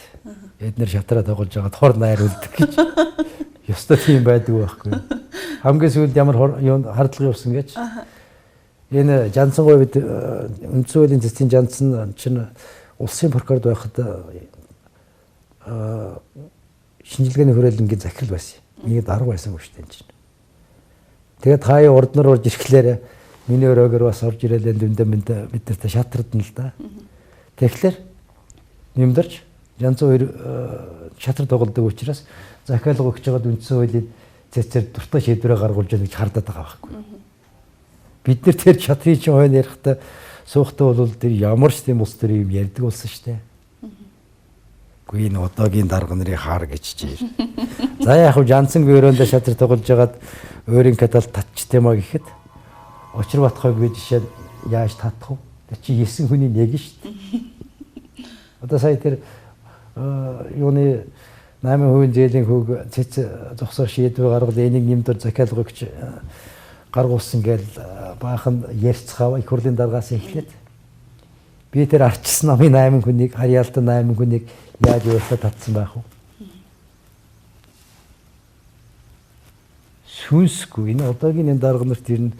Эднэр шатраа тоглож байгаа хор найр үлдэх гэж. Ёстой тийм байдгүй байхгүй. Хамгийн сүүлд ямар хардлага явсан гэж. Энэ Жансангүй бид үндсэн хуулийн цэцгийн Жансан чинь улсын прокурорд байхад шинжилгээний хүрээлэнгийн захирал байсан. Миний дарга байсан шүү дээ чинь. Тэгээд хаяа урднаар орж ирэхлээр миний өрөөгөр бас орж ирээлээ дүндээ бид нартай шатардна л да. Тэгэхээр нэмдэрч Жансан 2 шатар тоглодог учраас захиалга өгч байгаад үндсэн хуулийн цэцээр дуртай шийдвэрээ гаргуулж байгаа гэж хардаад байгаа байхгүй. Бид нар тэр шатрын чинь хойно ярихдаа суухтаа бол тэр ямар ч тийм улс төр юм ярьдаг болсон шүү дээ. Үгүй энэ одоогийн дарга нарын хаар гэж чир. За яг хөө Жансан бюронд шатар тоглож байгаад өөрийн катал татчтэй маа гэхэд Учир Батхойг би жишээ яаж татах вэ? Тэр чи 9 хүний нэг шүү дээ. Одоо сая тэр юуны 8% зээлийн хөг цэц зогсоор шийдвэр гаргал энийг нэмдэр захиалга өгч гаргуулсан гээл баахан ярьцгаава их хурлын даргаас эхлээд би тэр арчсан намын 8 хүнийг харьяалтан 8 хүнийг яаж өөртөө татсан байх вэ? Сүнсгүй энэ одоогийн энэ дарга нарт ер нь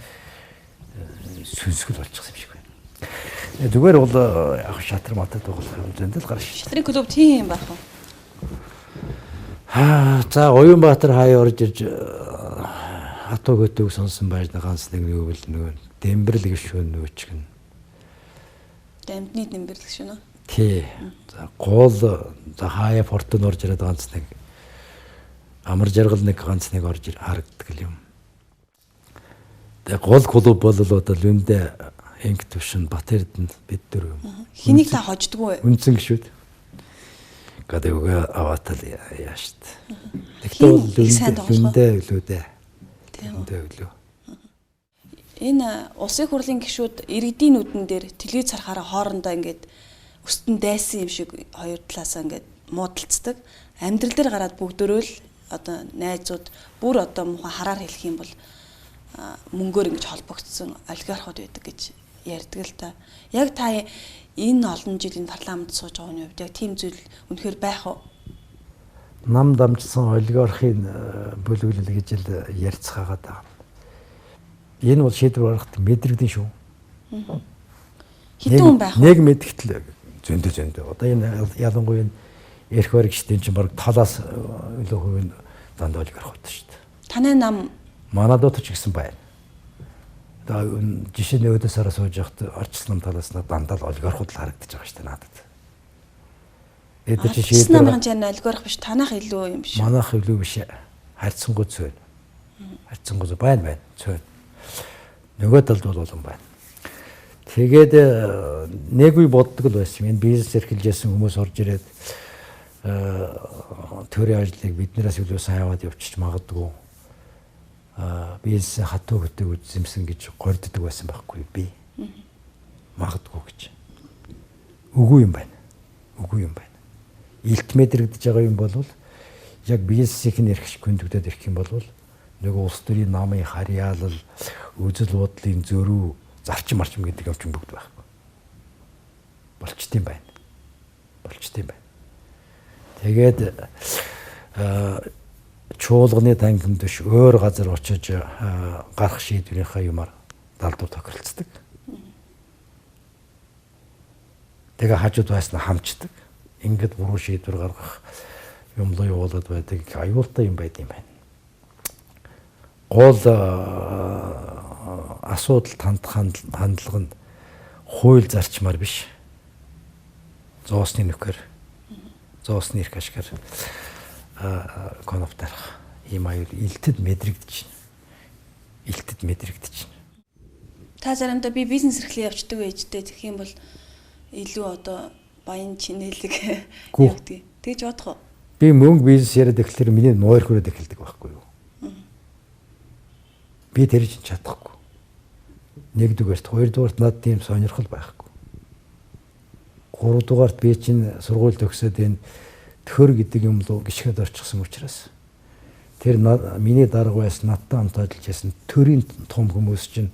сүнсгэл болчихсон юм шиг байна. Зүгээр бол яг шатар матад байгаа юм зөндөл гарч. Шатрын клуб тийм байх уу? За Оюнбаатар хаяа орж ирж хатуу хөтөг сонсон байж ганц нэг юу бэл нөгөө Дэмбэрл гişүүн нөөчгөн. Дамдны Дэмбэрл гişүүн үү? Тий. За гол за хаяа портод орж ирээд ганц нэг амар жаргал нэг ганц нэг орж харагддаг юм. Тэгээ гол клуб бол одоо Лүндэ Энг төвшин Батэрдэнд бид дөрөв. Хэнийг та хождгоо вэ? Үнцэн гişүүд. Гадаг аваатал яашт. Тэгтээ бол Лүндэ өлөөдөө. Лүндэ өлөө. Энэ улсын хурлын гишүүд иргэдийн нүдэн дээр телевиз харахаараа хоорондоо ингээд өстөн дайсан юм шиг хоёр талаасаа ингээд муудалцдаг. Амьдрал дээр гараад бүгдөө л одоо найзууд бүр одоо муухай хараар хэлэх юм бол мөнгөөр ингэж холбогдсон олигархууд байдаг гэж ярьдаг л та. Яг та энэ олон жилийн парламент сууж байгаа үед яг тийм зүйл үнэхээр байх уу? Нам дамжсан олигархын бүлэглэл гэж л ярьцгаагаад байгаа. Энэ бол шийдвэр гаргахад мэдрэгдэн шүү. Хэдэн хүн байх вэ? Нэг мэдгэтэл зөндөө. Одоо энэ ялангуяа эрх баригчдын чинь баг талаас илүү хувийн дандаа олигархууд шүү дээ. Танай нам Манадад ч гэсэн байна. Одоо жишээ нь өөдөө сараа сууж явахад арчсан нам талаас нь дандаа олигархууд л харагдаж байгаа шүү дээ надад. Эдгээр чи шийдвэр намын чанаа олигарх биш, танах илүү юм биш. Манайх илүү биш. Харьцангуй цөөн. Харьцангуй байна. Цөөн. Нөгөө талд бол олон байна. Тэгээд нэг үе боддог л байсан. Энэ бизнес эрхэлжсэн хүмүүс орж ирээд төрийн ажлыг биднээс илүү сайн яваад явчих магадгүй. Бизнес хатуу хөтөг үзэмсэн гэж горддог байсан байхгүй би. Магадгүй гэж. Үгүй юм байна. Илт мэдрэгдэж байгаа юм бол яг бизнесийн эрхч гүндэгдээд ирэх юм бол нөгөө улс төрийн намын харьяалал, үзэл бодлын зөрүү, зарчим марчим гэдэг юм чинь бүгд байхгүй. Болчтой юм байна. Тэгээд чуулганы тангимд биш өөр газар очиж гарах шийдвэрийнхаа юмар далдуу тохиролцдог. Тэгээ хажууд байснаа хамчдаг. Ингээд буруу шийдвэр гаргах юмлоо явуулаад байдаг аюултай юм байд юм байна. Гол асуудал хандлага нь хууль зарчмаар биш. Зоосны нөхөр, зоосны эрх ашигар коноптарх ийм аюул илтэд мэдрэгдэж байна. Та заримдаа би бизнес эрхлэн явждаг байжтэй гэх юм бол илүү одоо баян чинэлэг явдаг. Тэгж бодох уу? Би мөнгө бизнес яриад эхлэхээр миний нойр хүрээд эхэлдэг байхгүй юу? Би тэр чинь чадахгүй. Нэгдүгээрт, хоёрдугаарт над тийм сонирхол байхгүй. Гуравдугаарт би чинь сургууль төгсөөд энэ төхөр гэдэг юм руу гიშгэд орчихсон учраас тэр миний дарга байсан надтай хамт ажиллаж байсан төрийн том хүмүүс чинь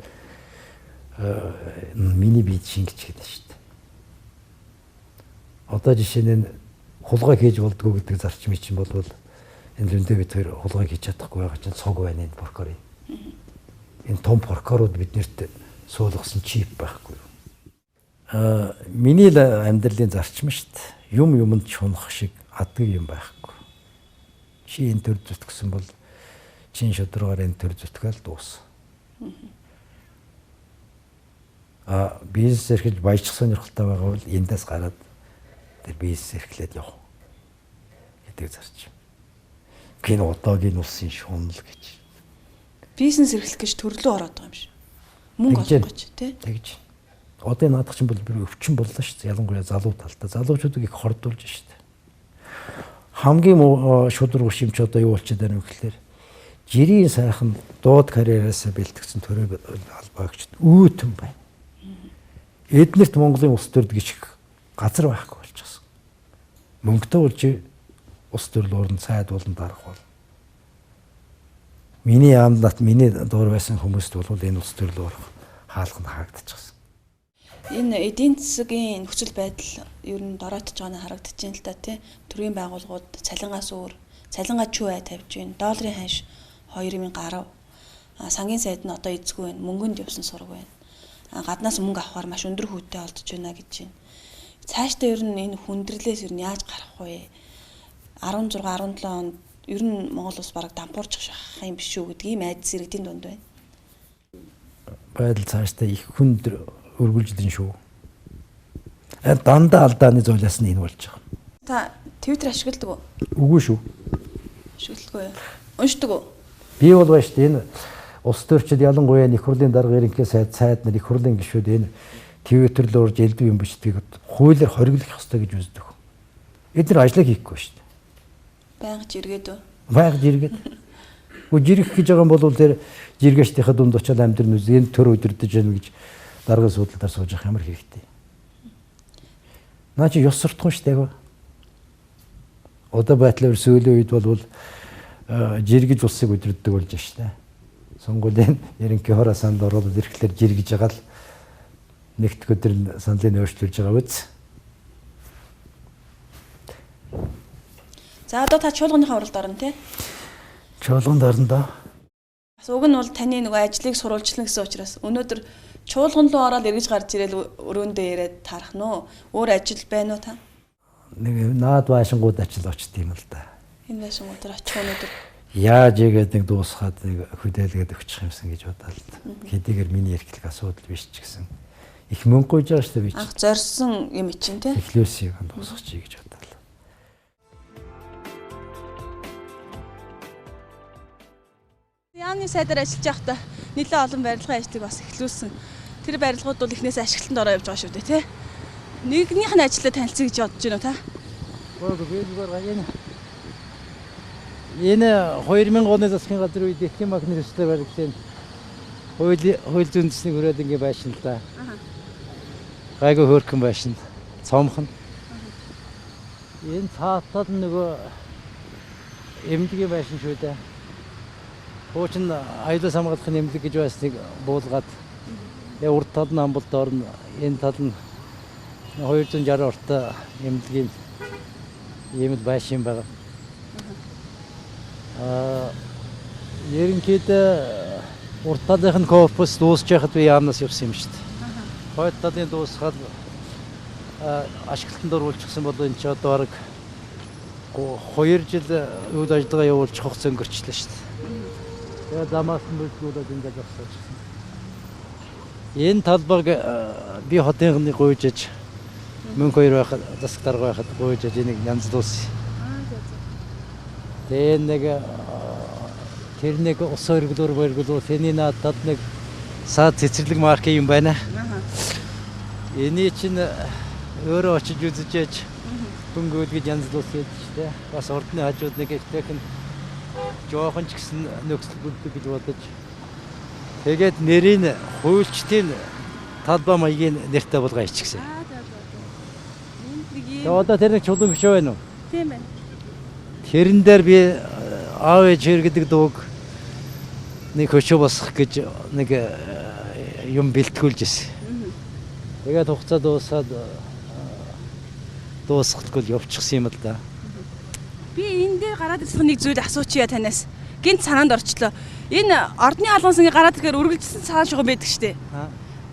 миний бие шингэж гэдэг шүү дээ. Одоо жишээ нь хулгай хийж болдгоо гэдэг зарчмын чинь бол энэ Лүндэ бид хоёр хулгай хийж чадахгүй байгаа чинь цог байна энэ прокурор. Энэ том прокурорууд биднэрт суулгасан чип байхгүй. Миний амьдралын зарчим шүү дээ. Юмд чунах шиг аддаг юм байхгүй. Чи энэ төр зүтгэсэн бол чин шударгаар энэ төр зүтгэл дуус. Бизнес эрхэлж баяжих сонирхолтой байгаа бол эндээс гараад тэр бизнес эрхлээд яв гэдэг зарчим. Гин одоогийн улсын шунал гэж. Бизнес эрхлэх гэж төрлөө ороод байгаа юм шиг. Мөнгө олох гэж тий. Тэгж. Одоо наадах чинь бол би өвчин боллоо шүү дээ. Ялангуяа залуу талдаа. Залуучуудыг их хордуулж шүү дээ. Хамгийн шудраг шимч одоо юу болчиход байна вэ гэхээр жирийн сайхан дууд карьераас бэлтгэсэн төрөө албаагчд өөтөн байна. Эднэрт Монголын улс төрд гिचх газар байхгүй болчихсон. мөнгөтэй болж ус төрөл уурн сайд болон дарах бол. Миний яамдат миний дуур байсан хүмүүст бол энэ ус төрөл уурах хаалга нь хаагдчихсан. Энэ эдийн засгийн нөхцөл байдал ер нь дороотж байгаа нь харагдаж байна л да тий. Төрийн байгууллагууд цалингаас өөр, цалингаа чүү тавьж байна. Долларын ханш 2010. Сангийн сайд нь одоо эзгүй байна. Мөнгөнд явсан сураг байна. Гаднаас мөнгө авахар маш өндөр хүүтэй олдож байна гэж байна. Цаашдаа ер нь энэ хүндрэлээс ер нь яаж гарах вэ? 16, 17 онд ер нь Монгол улс бараг дампуурч шахах юм биш үү гэдэг ийм айдас иргэдийн дунд байна. Байдал цаашдаа их хүнд өргөлжлөн шүү. Дандаа алдааны зуулаас нь энэ болж байгаа. Та Twitter ашигладаг уу? Үгүй шүү. Ашигладаггүй юу? Уншдаг уу? Би бол бааш энэ улс төрчид ялангуяа их хурлын дарга ерөнхий сайд нар их хурлын гишүүд энэ Twitter л урж элдв юм бичдэг хуулиар хориглох ёстой гэж үздэг. Эдгээр ажлыг хийхгүй шүү дээ. Байнга жиргээд үү? Байнга жиргээд. Жиргэх гэж байгаа юм бол тэр жиргээчдийнхээ дунд очиад амьдрын үз энэ төр өдөрдөж яана гэж даргын суудлаар сууж явах ямар хэрэгтэй. Наа чи ёс суртахуун шүү дээ. Одоо байтлаар сүүлийн үед бол жиргэж улсыг өдөрддөг болж байна шүү дээ. Сонгуулийн ерөнхий хороо санд ороод ирэхлээр жиргэж байгаа л нэгт өдөр сандлын өөрчлөлж байгаа үз. За одоо та чуулганыхаа уралд орно тий? Чуулганд орно доо. Бас уг нь бол таны нөгөө ажлыг сурвалжлана гэсэн учраас өнөөдөр чуулган руу ороод эргэж гарч ирэл өрөөндөө яриад таарах нь уу? Өөр ажил байна уу та? Нэг наад байшингууд ажил очт юм л да. Энэ байшингууд очих өнөөдөр яаж игээд нэг дуусгаад нэг хөдөлгөөд өгчих юмсан гэж бодоод. Хэдийгээр миний эрхлэх асуудал биш ч гэсэн их мөнгө гойж байгаа шүү дээ би. Анх зорьсон юм чинь тий? Эхлүүлсийг дуусгачих гэж бодоод. Яамны сайдаар ажиллаж байхдаа нэлээд олон барилгын ажлыг бас эхлүүлсэн. Тэр барилгууд бол эхнээс ашиглалтанд ороо явж байгаа шүү дээ тий? Нэгнийх нь ажлаа танилцъя гэж бодож байна уу та? Энэ 2000 оны засгийн газрын үед их махны төсөл баригдсан. Хууль зүйн төсний хүрээд ингэ байшин л да. Гайгүй хөөрхөн байшин. Цомхон. Энэ цаатал нөгөө эмнэлгийн байшин шүү дээ. Хуучин аюулаас хамгаалахын эмнэлэг гэж байсныг буулгаад урд тал нь амбалт орно. Энэ тал нь 260 ортой эмнэлгийн ийм л байшин байгаа. Ерөнхийдөө урд талынх нь корпус дуусч байхад би яамнаас явсан юм шүү дээ. Хойд талын дуусгаад ашиглалтанд оруулчихсан бол энэ ч одоо бараг 2 жил үйл ажиллагаа явуулж хугацаа өнгөрчлөө шүү дээ. Тэгээд замаас нь бүлгүүлээд ингээд явчихсан. Энэ талбайг би хотынхны гуйжж мөнгө 2 байхад засаг дарга байхад гуйжж энийг янзлуулсан. Тэгээд нэг тэр нэг ус өргөлөөр тэний надад нэг саад цэцэрлэг маркийн юм байна. Эний чинь өөрөө очиж үзэж хөнгөөл гэж янзлуулсан шүү дээ. Бас ордны хажууд нэг ихтэйх нь жоохон ч гэсэн нөхцөл бүрддэг гэж бодож. Тэгээд нэрийн хуульчдын талбай маягийн нэртэй болгоо ичгсэн. Одоо тэр нэг чулуун гişөө байна уу? Тийм байна. Тэрэн дээр би аав ээж гэдэг дууг нэг хөшөө босгох гэж нэг юм бэлтгүүлж ирсэн. Тэгээд хугацаа дуусаад дуусахгүй явчихсан юм л да. Би энэ дээр гараад ирсэн нэг зүйл асуучия танаас. Гинт санаанд орчлоо. Энэ ордны хаалган сангийн гараад ирэхээр үргэлжлсэн цааш шугам байдаг штэ.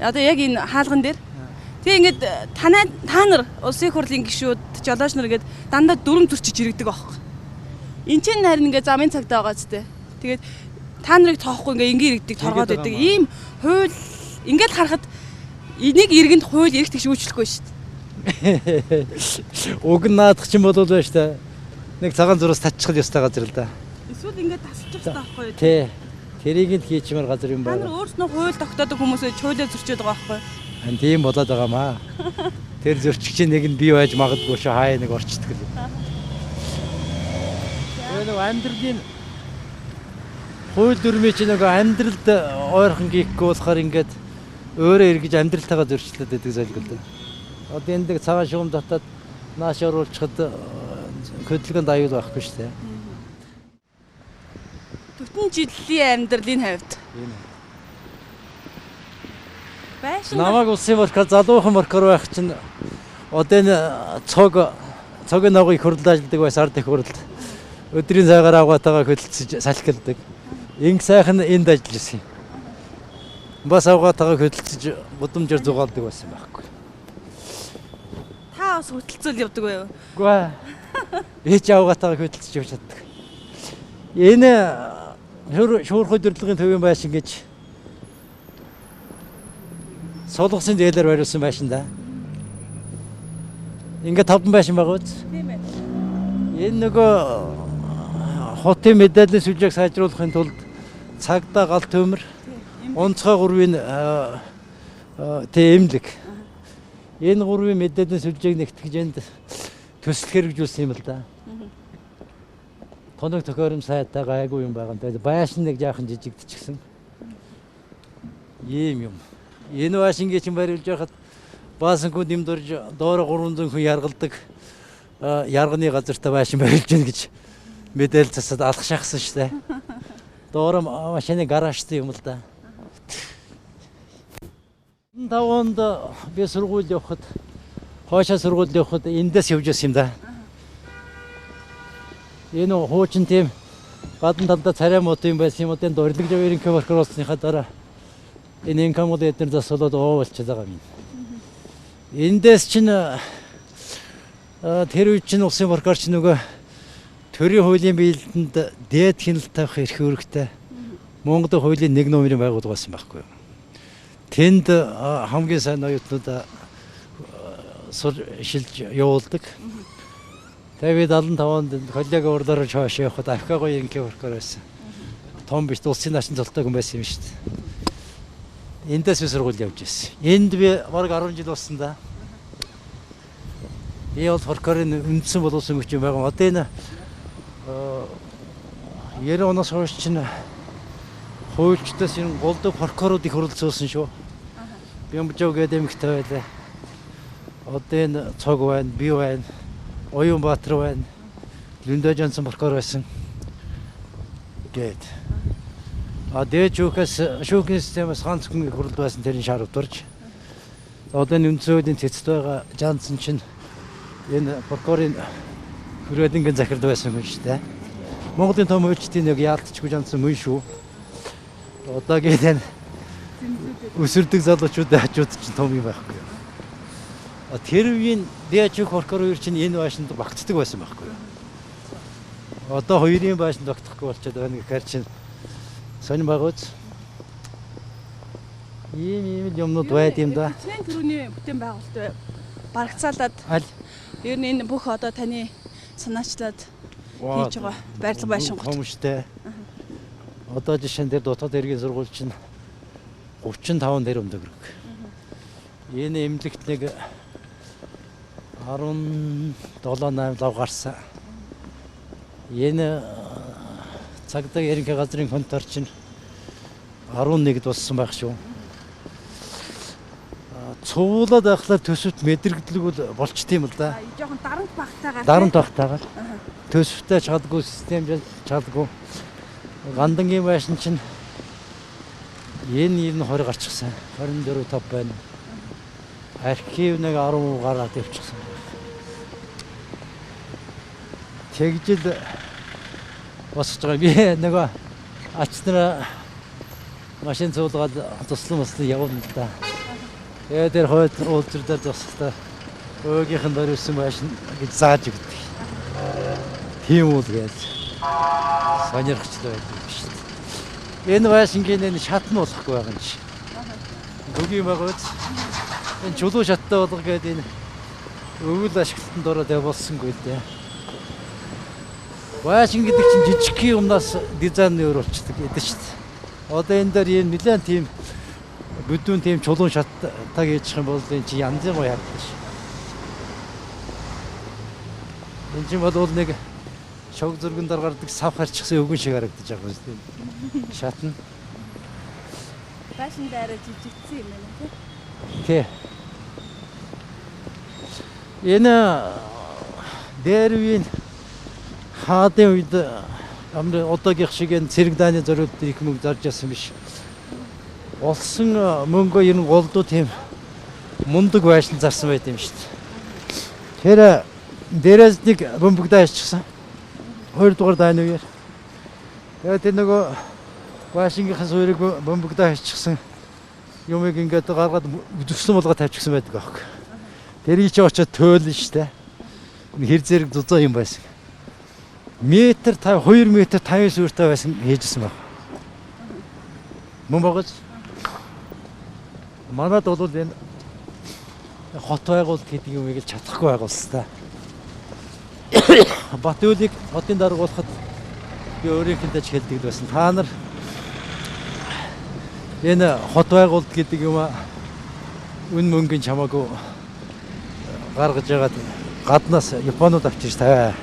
Одоо яг энэ хаалган дээр. Тэгээ ингээд та нар улсын хурлын гишүүд, жолооч нар гээд дандаа дүрм төрчиж иргэдэг аахгүй. Энд чинь харин ингээд замын цагтаа байгаа зү. Тэгээд та нарыг тоохгүй ингээд ингийн иргэдэг торгоод байдаг. Ийм хууль ингээд харахад энийг иргэнд хууль эрх тэгшүүлчихгүй шүү дээ. Уг нь наадах чинь болов л байж та. Нэг цагаан зураас татчих ёстой газар л да. Эсвэл ингээд тасалчих ёстой байхгүй юу? Тий. Тэрийг л хийчмээр газар юм байна. Та нар өөрснөө хууль тогтоодог хүмүүсээ хуулиар зөрчөөд байгаа байхгүй юу? Тийм болоод байгаамаа. Тэр зөрчигчийн нэг нь бий байж магадгүй шүү хаяа нэг орчдөг л. Тэр амьдралын хууль дүрмийн чинь нэг амьдралд ойрхон гихгүй болохоор ингээд өөрөө эргэж амьдралтайгаа зөрчлөөд байдаг золгол. Одоо энэ дэг цагаан шугам татаад нааш оруулчихад хөдөлгөөнд аюул байхгүй шүү дээ. Бүтэн жилийн амьдралын хувьд байшин Намайг улсын моркор залуухан моркор байх чинь одоо энэ цогийн ногыг хурд ажилладаг байсан ард их хурлд өдрийн цагаар авгаатайгаа хөдөлсөж салхилдаг. Инг сайхан энд ажиллаж ирсэн юм. Бас авгаатайгаа хөдөлсөж гудамжаар зугаалдаг байсан байхгүй. та бас хөтөлцөл явдаг байв. Үгүй ээ. Ээж авгаатайгаа хөдөлсөж явж чаддаг. Энэ шуурх өдөрлөгийн төвийн байшин гэж солонгосын зээлээр бариулсан байшин да. Ингээ тавдан байшин байгаа үз. Тийм ээ. Энэ нөгөө хотын мэдээллийн сүлжээг сайжруулахын тулд цагдаа гал төмөр онцгой гурвын эмнэлэг. Энэ гурвын мэдээллийн сүлжээг нэгтгэж энд төсөл хэрэгжүүлсэн юм л да. Тоног тохиолом сайтай гайгүй юм байгаа. Тэгээд байшин нэг жаахан жижигдчихсэн. Ийм юм. Энэ байшингийн чинь бариулж байхад баасангүй нэмдурж доороо 300 хүн яргалдаг ярганы газартай байшин бариулж гин гэж мэдээлэл засаад алах шахсан шүү дээ. Доороо машины гаражтай юм л да. 5 онд би сургууль явахад хоошоо сургууль явахад эндээс явж байсан юм да. Энэ хуучин тийм гадна талдаа царай мод юм байсан юм. Одоо дорлог жавэрийн кемаркер болсныхаа дараа энэ инкамууд эдгээр засвалаад ооволчиход байгаа юм. Эндээс чинь тэр үе чинь улсын маркарч нөгөө төрийн хуулийн биелэлтэнд дээд хяналт тавих эрх үүрэгтэй Монголын хуулийн нэг номерын байгууллага байсан байхгүй юу. Тэнд хамгийн сайн оюутнууд шилж явуулдаг. Тэгээд 75 онд коллеги урлаараа хойш явахад Афгагүй инкийн маркар байсан. Том биш улсын наашин золтой хүн байсан юм шүү дээ. Эндээс би сургууль явж байсан. Энд би бараг 10 жил болсон да. Би бол маркарын үндсэн боловсон хүч юм байгаа. Одоо энэ 90 оноос хойш чинь хуульчдаас энэ голдуу маркаруудыг хөрөлцөөсөн шүү. Бямжог гэдэг эмэгтэй байлаа. Одоо энэ цог байна, би байна. Оюнбаатар байна. Лүндэ Жансан маркар байсан. Гэт. Дээж шүүхийн системээс ганц хүн хурд байсан тэрийн шар удирж. Одоо энэ үндсөөлийн цэцэд байгаа Жансан чинь энэ маркарын хүрээлэнгийн захирал байсан хүн шүү дээ. Монголын том үйлчлэлийн нэг яалтчгүй Жансан мөн шүү. Одоогийн энэ өсөрдөг залуучууд хажууд чинь том юм байхгүй юу. Тэр үеийн дэжиг маркар хоёр чинь энэ байшинд багтдаг байсан байхгүй юу. Одоо хоёрын байшинд багтахгүй болчиход байгаа нэг гэхээр чинь сонир байгууз. Ийм юмнууд байд юм да. Тэний төрөний бүтээн байгуулалт барагцаалаад ер нь энэ бүх одоо таны санаачлаад хийж байгаа байрлал байшин гот. Хүмүүстээ. Одоо жишээ нь тэр дотоод иргэн сургууль чинь 35 тэрбум төгрөг. Энэ эмнэлэгт нэг 17-8 лав гарсан. Энэ цагдаа ерөнхий газрын контор чинь 11-д болсон байх шүү. Цувуулаад байхлаар төсөвт мэдрэгдлэг болчт юм л да. Жохон дарамт багтаагаар. Дарамт багтаагаар. Төсөвтэй чадгүй, систем чадгүй. Гандангийн байшин чинь энэ 20 гарчихсан. 24 топ байна. Архив нэг 10 гараад явчихсан. Тэгжил босч байгаа. Би нөгөө ачнараа машин цуулгаад туслан явна л да. Тэгээд тэр хойд уулзрал зогсохдоо өөгийнхэн дөрвсөн байшин гэж зааж өгдөг. Тийм үл гэж сонирхолтой байдаг юм шүү дээ. Энэ байшингийн энэ шатн болохгүй байгаа юм чи. Бүгийн байгаач энэ чулуу шаттай болгох гэдэг энэ өвөл ашиглалтанд ороод явуулсангүй л дээ. Байшин гэдэг чинь жижиг юмнаас дизайн өөр болчихдог гэдэг шүү дээ. Одоо энэ дээр ийм нэлээд тийм бүдүүн тийм чулуун шаттаг хийчих юм бол энэ чи янзын гоё харагдаж шүү. Энэ чинь бол нэг шог зургандаар гардаг сав харчихсан өвгөн шиг харагдаж байгаа юм шүү. Шатна. Байшин дээр жижигдсэн юм байна тий. Энэ дээр үеийн хаадын үед амрын одоогийн шиг энэ цэрэг дааны зориулт их мөнгө зарж ясан биш. Олсон мөнгөө ер нь голдуу тийм мундаг байшин зарсан байт юм шүү дээ. Тэр дээрээс нэг бөмбөгдөө аччихсан. 2 дугаар дааны үеэр. Тэгээд тэр нөгөө Вашингтон суурийг бөмбөгдөө аччихсан юмыг ингээд гаргаад өдөрсөн болгоо тавьчихсан байдаг аахгүй. Тэрийг чи очоод төөлн штэ. Хэр зэрэг зузаа юм байсан. Метр 2 метр 50 сүртэй байсан хийжсэн баг. Мөн багаж. Манад бол энэ хот байгуул гэдэг юмыг л чадахгүй байгуулсан та. Батуулыг хотын даргуулахад би өөрийнхөндөө ч хэлдэг байсан. Та нар энэ хот байгуулт гэдэг юм үн мөнгөний чамаагүй гаргаж ягаад гаднаас Японууд авчиж тавиа.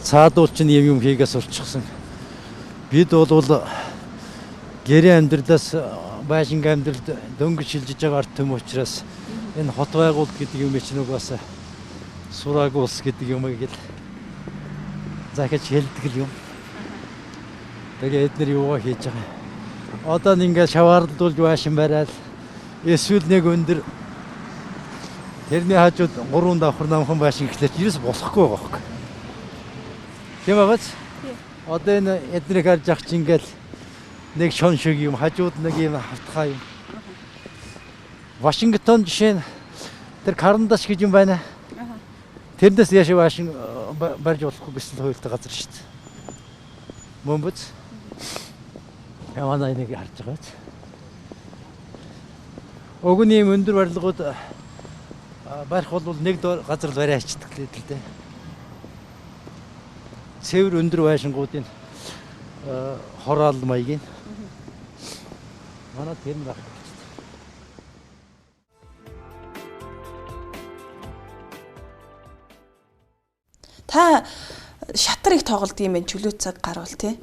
Цаадуул чинь юм хийгээ сурчихсан. Бид бол гэрээ амьдралаас байшинг амьдралд дөнгөж шилжиж байгаа арт юм учраас энэ хот байгуулт гэдэг юм чинь угаас сураагүй ус гэдэг юмыг л захиж хэлдэг юм. Тэгээд эдгээр юугаа хийж байгаа. Одоо ингээд шаваардуулж байшин бариад эсвэл нэг өндөр тэрний хажууд 3 давхар намхан байшин гэхлээр ерөөс болохгүй байгаа хөөх. Тийм байгаач. Одоо энэ эднийг харж ах чинь ингээд нэг шон шиг юм хажууд нэг юм хавтгай юм. Вашингтон жишээ нь тэр Карандаш гэж юм байна. Тэрнээс яшаа байшин барьж болохгүй гэсэн хуультай газар шүү дээ. Мөн биз? Ямаа нэг харж байгаач. Өгний өндөр барилгууд барих бол нэг газар л барай ачдаг л дээ. Цэвэр өндөр байшингуудын хороол маягийн. Манай тэр нь баг. Та шатар их тоглолт юм байна чөлөө цаг гарвал тий.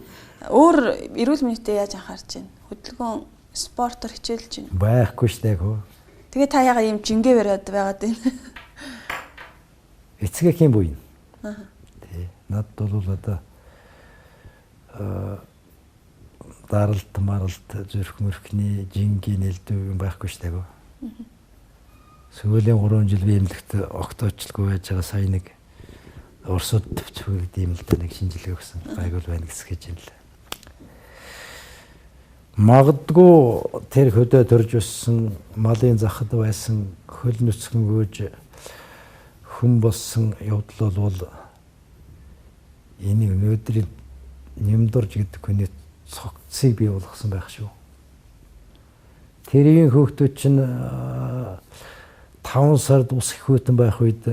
Өөр эрүүл мэндэд яаж анхаарч байна? Хөдөлгөөн спортоор хичээлж байна. Байхгүй штэ хөө. Тэгээ та яга юм жингээ бариад байгаад байна. Эцгийн буй. Тий. Над бол одоо даралт маралт зүрх мөрхний жингийн нэлдүү юм байхгүй штэ хөө. Сүүлийн 3 жил би эмнэлэгт огтоочлгүй байж байгаа сая нэг Оросд төвчүүд юм л да нэг шинжилгээ өгсөн. Гайгүй байна гэж юм л. Магадгүй тэр хөдөө төрж өссөн малын захад байсан хөл нүцгэн гүйж хүн болсон явдал бол энэ өнөөдрийн нэмдурж гэдэг хүний цогцыг бий болгосон байх шүү. Тэрийн хөөхтүүд чинь 5 сард ус их хөтөн байх үед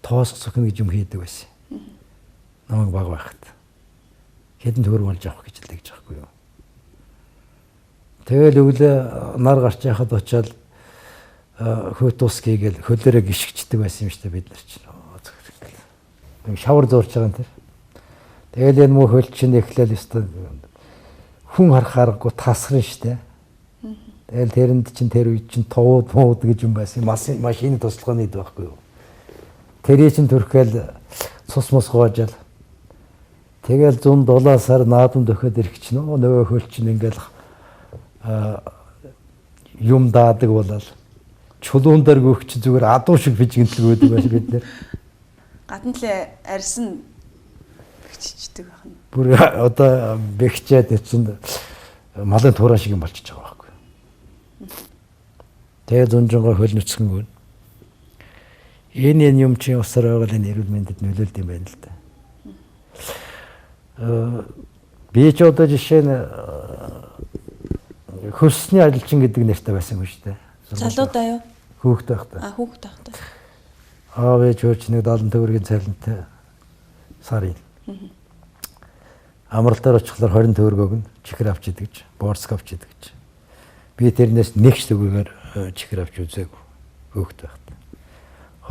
тоосох цохно гэж юм хийдэг байсан. Намайг баг байхад. Хэдэн төгрөг болж авах гэж л тэгж байхгүй юу. Тэгэл өглөө нар гарч яхад очиад хөт ус гээгээл хөлөөрөө гიშгчдэг байсан юм шүү дээ бид нар чинь. Шавар зурж байгаа юм тэр. Тэгэл энэ муу хөл чинь эхлээл өстө хүн харахааргүй тасрын шүү дээ. Тэгэл тэрэнд чинь тэр үед чинь тууд гэж юм байсан. Машины туслахын ид байхгүй юу. Тэрий чинь төрхөөл цус мус гоожал. Тэгэл 107 сар наадам дөхөд ирэх чинь нөгөө хөл чинь ингээл юм даадаг болол чулуун дээр гүйх чи зүгээр адуу шиг бижгэнтлэг байдаг байж бид нэр. Гадна л арьсан бэхжиждэг байх нь. Бүр одоо бэхжээд чинь малын туурай шиг юм болчихж байгаа байхгүй. Тэгээ зунжонгоо хөл нүцгэн гүн. Энэ юм чи усаар байгаа л энэ эрүүл мэндэд нөлөөлд юм байна л да. Би ч одоо жишээ нь хөрсний ажилчин гэдэг нэртэй байсан юм шүү дээ. Залуудаа юу? Хүүхэд байхдаа. Хүүхэд байхдаа. Аав ээж хөөч нэг 70 төгрөгийн цалинтай сарын. Амралтаар очихлоор 20 төгрөг өгнө. Чихэр авч идэг гэж, борск авч идэг гэж. Би тэрнээс нэгч төгрөгөөр чихэр авч үзээгүй хүүхэд байхдаа.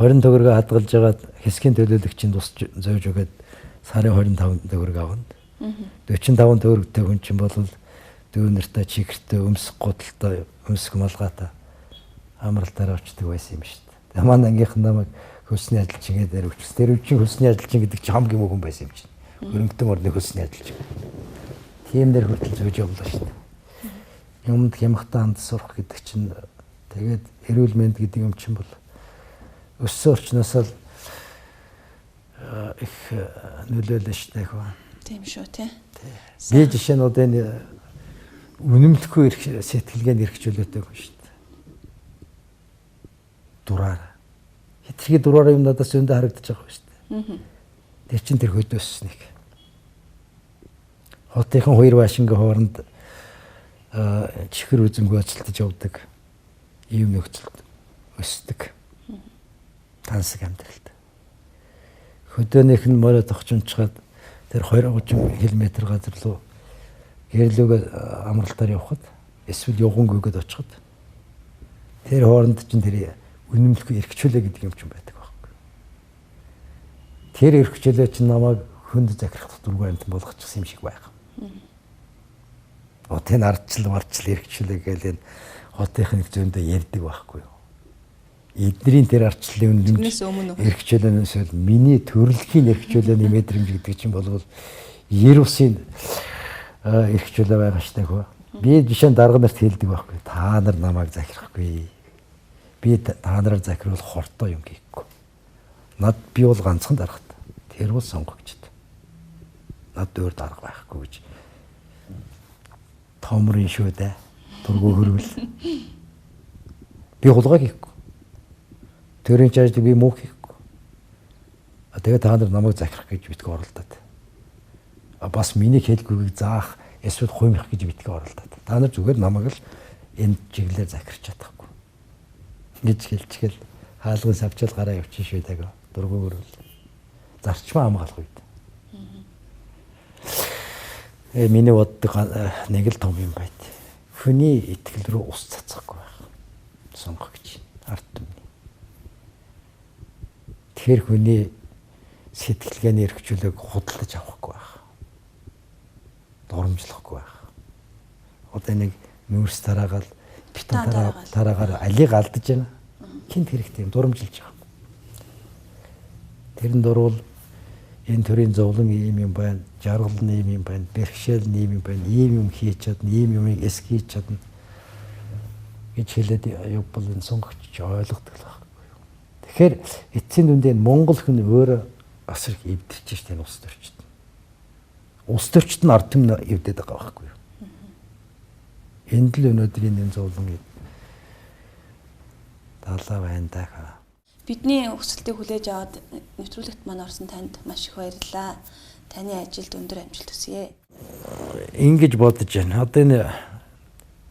20 төгрөгөө хадгалж агаад хэсгийн төлөөлөгчийн тус зөөж өгöd сарын 25 төгрөг авна. 45 төгрөгтэй хүн чинь бол дүүнэртэй, чихэртэй, өмсөх гудалтай, өмсөх малгайтай амралтаар авчдаг байсан юм шүү дээ. Манай ангийнхан намайг хөлсний ажилчингээ дээр өчс. Тэр үчин хөлсний ажилчин гэдэг чинь хамгийн муу хүн байсан юм чинь. Хөрөнгөтөн орны хөлсний ажиллаж байгаа. Тиймдэр хүртэл зөөж явлаа шүү дээ. Юмд хямхтаа ханд сурах гэдэг чинь тэгээд эрүүл мэнд гэдэг юм чинь бол өссөн орчноос л их нөлөөлнө шүү дээ хөө. Тийм шүү тий. Би жишээ нь одоо энэ үнэмлэхгүй сэтгэлгээнд эрхчлөөтэй хүн шүү дээ. Дураар. Хитрхи дураараа юм надаас өндө харагдаж байгаа шүү дээ. Тэр чин тэр хөдөөсснийг. Хотынхан хоёр баашингийн хооронд чихэр үзэмгүй оцолтож явдаг ийм нөхцөлд өсдөг. Тансаг амьдралд. Хөдөөнийх нь морой тогчмчгаад тэр 20-30 км газар руу гэрлүүгээ амралтаар явхад эсвэл явгангүйгээд очиход тэр хооронд чинь тэр үнэмлэхгүй эрхчлээ гэдэг юм чинь байдаг байхгүй. Тэр эрхчлээ чинь намайг хүнд захирах дургүй амт болгочихсон юм шиг байна. Хотын ардчил марчил эрхчлээ гээл энэ хотынх нэг зөндөө ярьдаг байхгүй юу. Эднэрийн тэр ардчлалын үнэмлэх эрхчлэнээс миний төрөлхийн эрхчлэний мэдрэмж гэдэг чинь болвол 90 усын эрхчлээ байгаа штэ хөө. Би жишээ нь дарга нарт хэлдэг байхгүй. Та нар намайг захирахгүй. Би та нараар захируул хортой юм гээхгүй. Над би бол ганцхан даргатай. Тэр бол сонгогчд. Над өөр дарга байхгүй гэж. Томрын шүү дээ. Тургуу хөрвөл. Би хулгай хийхгүй. Төрийн чарж би муу хийхгүй. Тэгээд та нар намайг захирах гэж битгий оролдоод. Бас миний хэлгүйгийг заах эсвэл хуймах гэж битгий оролдоод. Та нар зүгээр намайг л энэ чиглэлээр захирч чадахгүй. Гэж хэлчихэл хаалгын савчаал гараа явчих шүү дээ. Дургуу хөрвөл. Зарчмаа хамгаалах үед. Миний боддог нэг л том юм байт. Хүний итгэл рүү ус цацахгүй байх. Сонгогч ард түмний. Тэр хүний сэтгэлгээний эрхчлөөг худалдаж авахгүй байх. Доромжлохгүй байх. Одоо нэг нүүрс тараагаал битэн тараагаар алийг алдаж байна. Хинт хэрэгтэй юм доромжилж байгаа. Тэрэн дөрвөл энэ төрлийн зовлон ийм юм байна, жаргал нь ийм юм байна, бэрхшээл нь ийм юм байна, ийм юм хийж чадна, ийм юмыг эсгийж чадна гэж хэлээд явбал энэ сонгогч ойлгодог л байхгүй юу. Тэгэхээр эцсийн дүндээ Монгол хүн өөрөө бас их эвдэрч штэ энэ улс төрчд. Улс төрчд нь ард түмэн эвдээд байгаа байхгүй юу. Энд л өнөөдрийн энэ зовлон талаа байна даа. Бидний өсөлтийг хүлээж аваад нэвтрүүлэгт маань орсон танд маш их баярлалаа. Таны ажилд өндөр амжилт хүсье. Ингэж бодож байна. Одоо энэ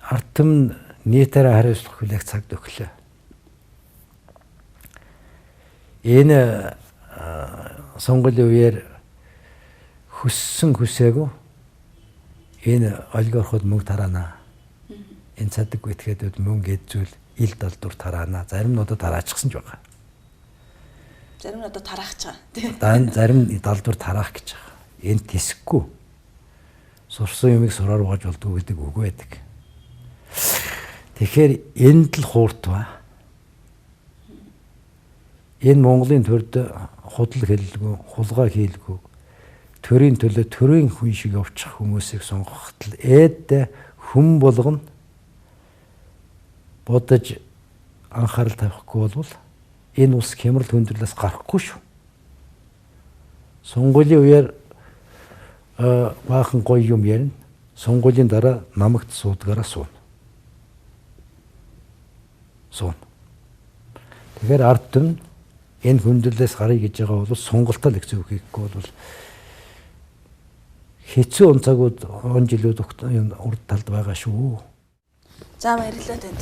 ард түмэн нийтээр хариуцлах хүлээх цагт өглөө. Энэ сонгуулийн үеэр хүссэн хүсээгүй энэ олигархууд мөнгө тараана. Энэ цадаг гүйтгээд мөнгө эзүүл ил далдуур тараана. Зарим нь одоо тараачихсан ч байгаа. Зарим нь одоо тараах гэж байгаа. Зарим далдуур тараах гэж байгаа. Энэ тэсэхгүй. Сурсан юмыг сураар угааж болдгоо гэдэг үг байдаг. Тэгэхээр энд л хуурт ба. Энэ Монголын төрд худал хэллгүй, хулгай хийлгүй, төрийн төлөө төрийн хүн шиг явчих хүмүүсийг сонгоход л ээдээ хүн болгоно бодож анхаарал тавихгүй болвол энэ улс хямрал хүндрэлээс гарахгүй шүү. Сонгуулийн үеэр баахан гоё юм ярина. Сонгуулийн дараа намагт суудгаараа сууна. Тэгэхээр ард түмэн энэ хүндрэлээс гарыг гэж байгаа бол сонголтоо л их зөв хийхгүй бол хэцүү онцгойд он жилүүд урд талд байгаа шүү. За баярлалаа танд.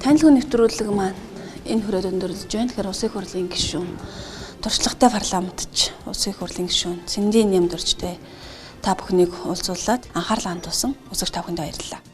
Танилгын нэвтрүүлэг маань энэ хүрээд өндөрлөж байна. Тэгэхээр Улсын их хурлын гишүүн туршлагатай парламентч Улсын их хурлын гишүүн Цэндийн Нямдурчтэй та бүхнийг уулзуулаад анхаарлаа хандуулсан үзэгч та бүхэнд баярлалаа.